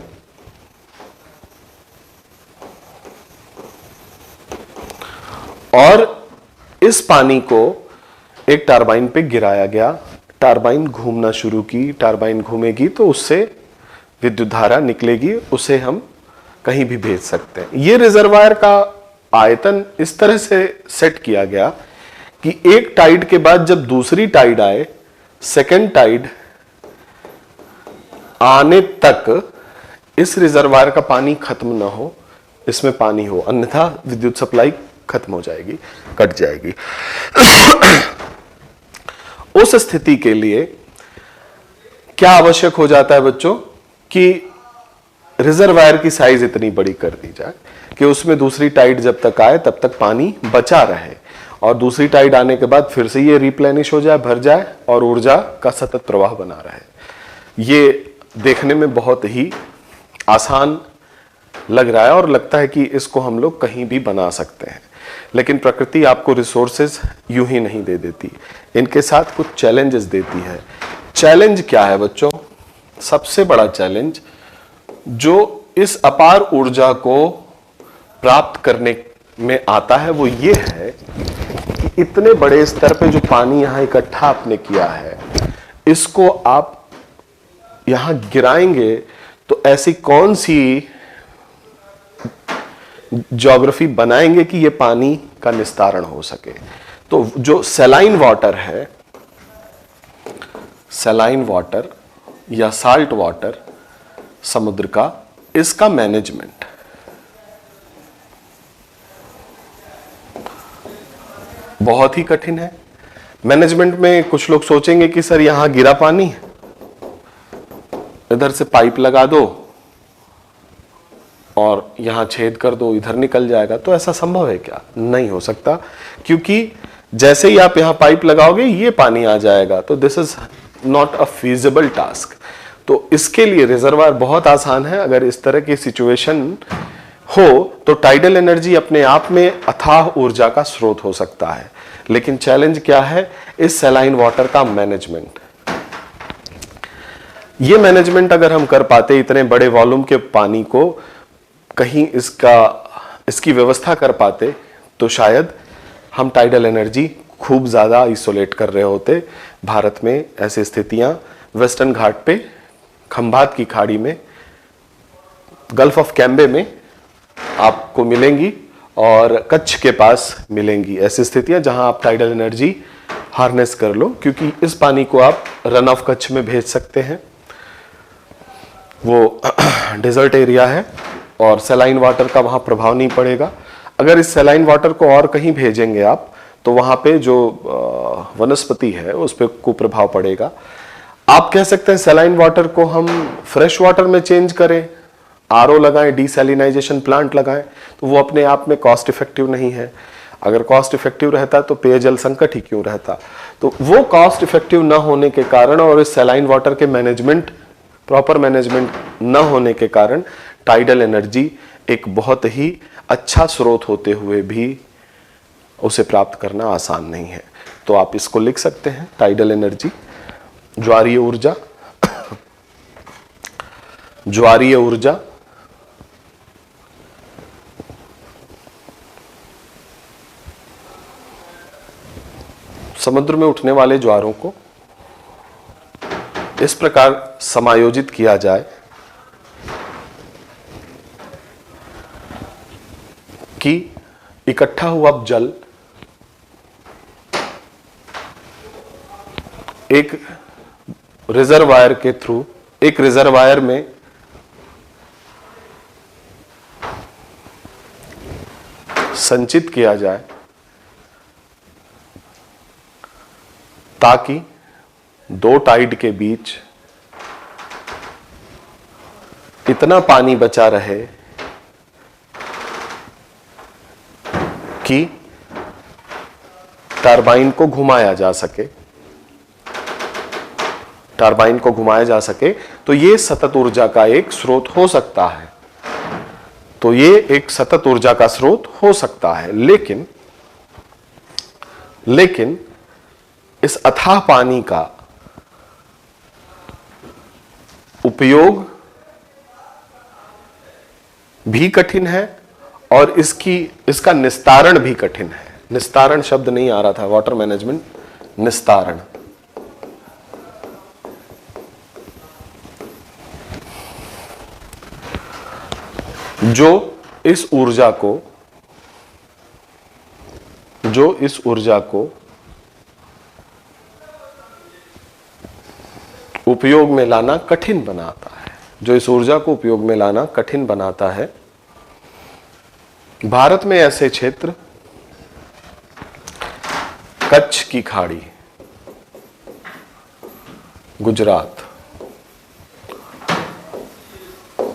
और इस पानी को एक टरबाइन पे गिराया गया। टरबाइन घूमना शुरू की, टरबाइन घूमेगी तो उससे विद्युत धारा निकलेगी, उसे हम कहीं भी भेज सकते हैं। ये रिजर्वायर का आयतन इस तरह से सेट किया गया कि एक टाइड के बाद जब दूसरी टाइड आए, सेकेंड टाइड आने तक इस रिजर्वायर का पानी खत्म ना हो, इसमें पानी हो, अन्यथा विद्युत सप्लाई खत्म हो जाएगी, कट जाएगी। उस स्थिति के लिए क्या आवश्यक हो जाता है बच्चों कि रिजर्वायर की साइज इतनी बड़ी कर दी जाए कि उसमें दूसरी टाइड जब तक आए तब तक पानी बचा रहे, और दूसरी टाइड आने के बाद फिर से ये रिप्लेनिश हो जाए, भर जाए, और ऊर्जा का सतत प्रवाह बना रहे। ये देखने में बहुत ही आसान लग रहा है और लगता है कि इसको हम लोग कहीं भी बना सकते हैं, लेकिन प्रकृति आपको रिसोर्सेज यूं ही नहीं दे देती, इनके साथ कुछ चैलेंजेस देती है। चैलेंज क्या है बच्चों? सबसे बड़ा चैलेंज जो इस अपार ऊर्जा को प्राप्त करने में आता है वो ये है कि इतने बड़े स्तर पे जो पानी यहां इकट्ठा आपने किया है, इसको आप यहां गिराएंगे तो ऐसी कौन सी ज्योग्राफी बनाएंगे कि ये पानी का निस्तारण हो सके। तो जो सैलाइन वाटर है, सैलाइन वाटर या साल्ट वाटर समुद्र का, इसका मैनेजमेंट बहुत ही कठिन है। मैनेजमेंट में कुछ लोग सोचेंगे कि सर यहां गिरा पानी, इधर से पाइप लगा दो और यहां छेद कर दो, इधर निकल जाएगा। तो ऐसा संभव है क्या? नहीं हो सकता, क्योंकि जैसे ही आप यहां पाइप लगाओगे ये पानी आ जाएगा। तो this is not a feasible task. तो इसके लिए रिजर्वायर बहुत आसान है। अगर इस तरह की सिचुएशन हो तो टाइडल एनर्जी अपने आप में अथाह ऊर्जा का स्रोत हो सकता है, लेकिन चैलेंज क्या है? इस सैलाइन वाटर का मैनेजमेंट। ये मैनेजमेंट अगर हम कर पाते, इतने बड़े वॉल्यूम के पानी को कहीं इसकी व्यवस्था कर पाते, तो शायद हम टाइडल एनर्जी खूब ज्यादा आइसोलेट कर रहे होते। भारत में ऐसी स्थितियां वेस्टर्न घाट पे, खंभात की खाड़ी में, गल्फ ऑफ कैम्बे में आपको मिलेंगी और कच्छ के पास मिलेंगी। ऐसी स्थितियां जहां आप टाइडल एनर्जी हार्नेस कर लो, क्योंकि इस पानी को आप रन ऑफ कच्छ में भेज सकते हैं। वो डेजर्ट एरिया है और सैलाइन वाटर का वहां प्रभाव नहीं पड़ेगा। अगर इस सैलाइन वाटर को और कहीं भेजेंगे आप, तो वहां पे जो वनस्पति है उस पर कुप्रभाव पड़ेगा। आप कह सकते हैं सैलाइन वाटर को हम फ्रेश वाटर में चेंज करें, आरओ लगाएं, डीसैलिनाइजेशन प्लांट लगाएं, तो वो अपने आप में कॉस्ट इफेक्टिव नहीं है। अगर कॉस्ट इफेक्टिव रहता तो पेयजल संकट ही क्यों रहता। तो वो कॉस्ट इफेक्टिव न होने के कारण और इस सैलाइन वाटर के मैनेजमेंट, प्रॉपर मैनेजमेंट न होने के कारण टाइडल एनर्जी एक बहुत ही अच्छा स्रोत होते हुए भी उसे प्राप्त करना आसान नहीं है। तो आप इसको लिख सकते हैं, टाइडल एनर्जी, ज्वारीय ऊर्जा, ज्वारीय ऊर्जा समुद्र में उठने वाले ज्वारों को इस प्रकार समायोजित किया जाए कि इकट्ठा हुआ जल एक रिजर्वायर के थ्रू, एक रिजर्वायर में संचित किया जाए, ताकि दो टाइड के बीच इतना पानी बचा रहे कि टरबाइन को घुमाया जा सके। टरबाइन को घुमाया जा सके तो ये सतत ऊर्जा का एक स्रोत हो सकता है। तो ये एक सतत ऊर्जा का स्रोत हो सकता है, लेकिन इस अथाह पानी का उपयोग भी कठिन है और इसका निस्तारण भी कठिन है। निस्तारण शब्द नहीं आ रहा था, वाटर मैनेजमेंट, निस्तारण। जो इस ऊर्जा को उपयोग में लाना कठिन बनाता है। जो इस ऊर्जा को उपयोग में लाना कठिन बनाता है। भारत में ऐसे क्षेत्र कच्छ की खाड़ी, गुजरात।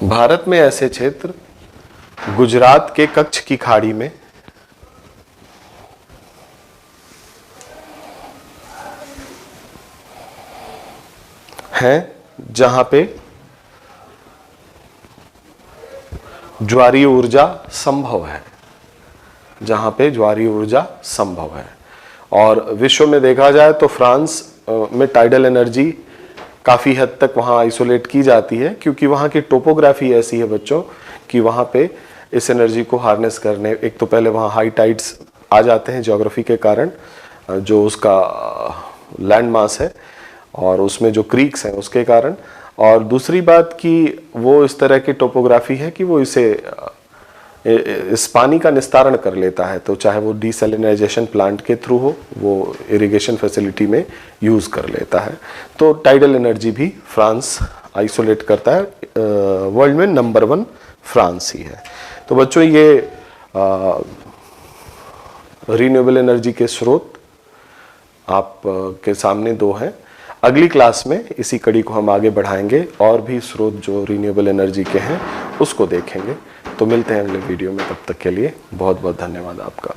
भारत में ऐसे क्षेत्र गुजरात के कच्छ की खाड़ी में हैं, जहां पे ज्वारीय ऊर्जा संभव है, जहां पे ज्वारीय ऊर्जा संभव है। और विश्व में देखा जाए तो फ्रांस में टाइडल एनर्जी काफ़ी हद तक वहाँ आइसोलेट की जाती है, क्योंकि वहाँ की टोपोग्राफी ऐसी है बच्चों कि वहाँ पे इस एनर्जी को हार्नेस करने, एक तो पहले वहाँ हाई टाइड्स आ जाते हैं ज्योग्राफी के कारण, जो उसका लैंड मास है, और उसमें जो क्रीक्स हैं उसके कारण, और दूसरी बात कि वो इस तरह की टोपोग्राफी है कि वो इस पानी का निस्तारण कर लेता है, तो चाहे वो डिसैलिनाइजेशन प्लांट के थ्रू हो, वो इरिगेशन फैसिलिटी में यूज़ कर लेता है। तो टाइडल एनर्जी भी फ्रांस आइसोलेट करता है। वर्ल्ड में नंबर 1 फ्रांस ही है। तो बच्चों ये रिन्यूएबल एनर्जी के स्रोत आप के सामने 2 हैं। अगली क्लास में इसी कड़ी को हम आगे बढ़ाएंगे और भी स्रोत जो रिन्यूएबल एनर्जी के हैं उसको देखेंगे। तो मिलते हैं अगले वीडियो में, तब तक के लिए बहुत बहुत धन्यवाद आपका।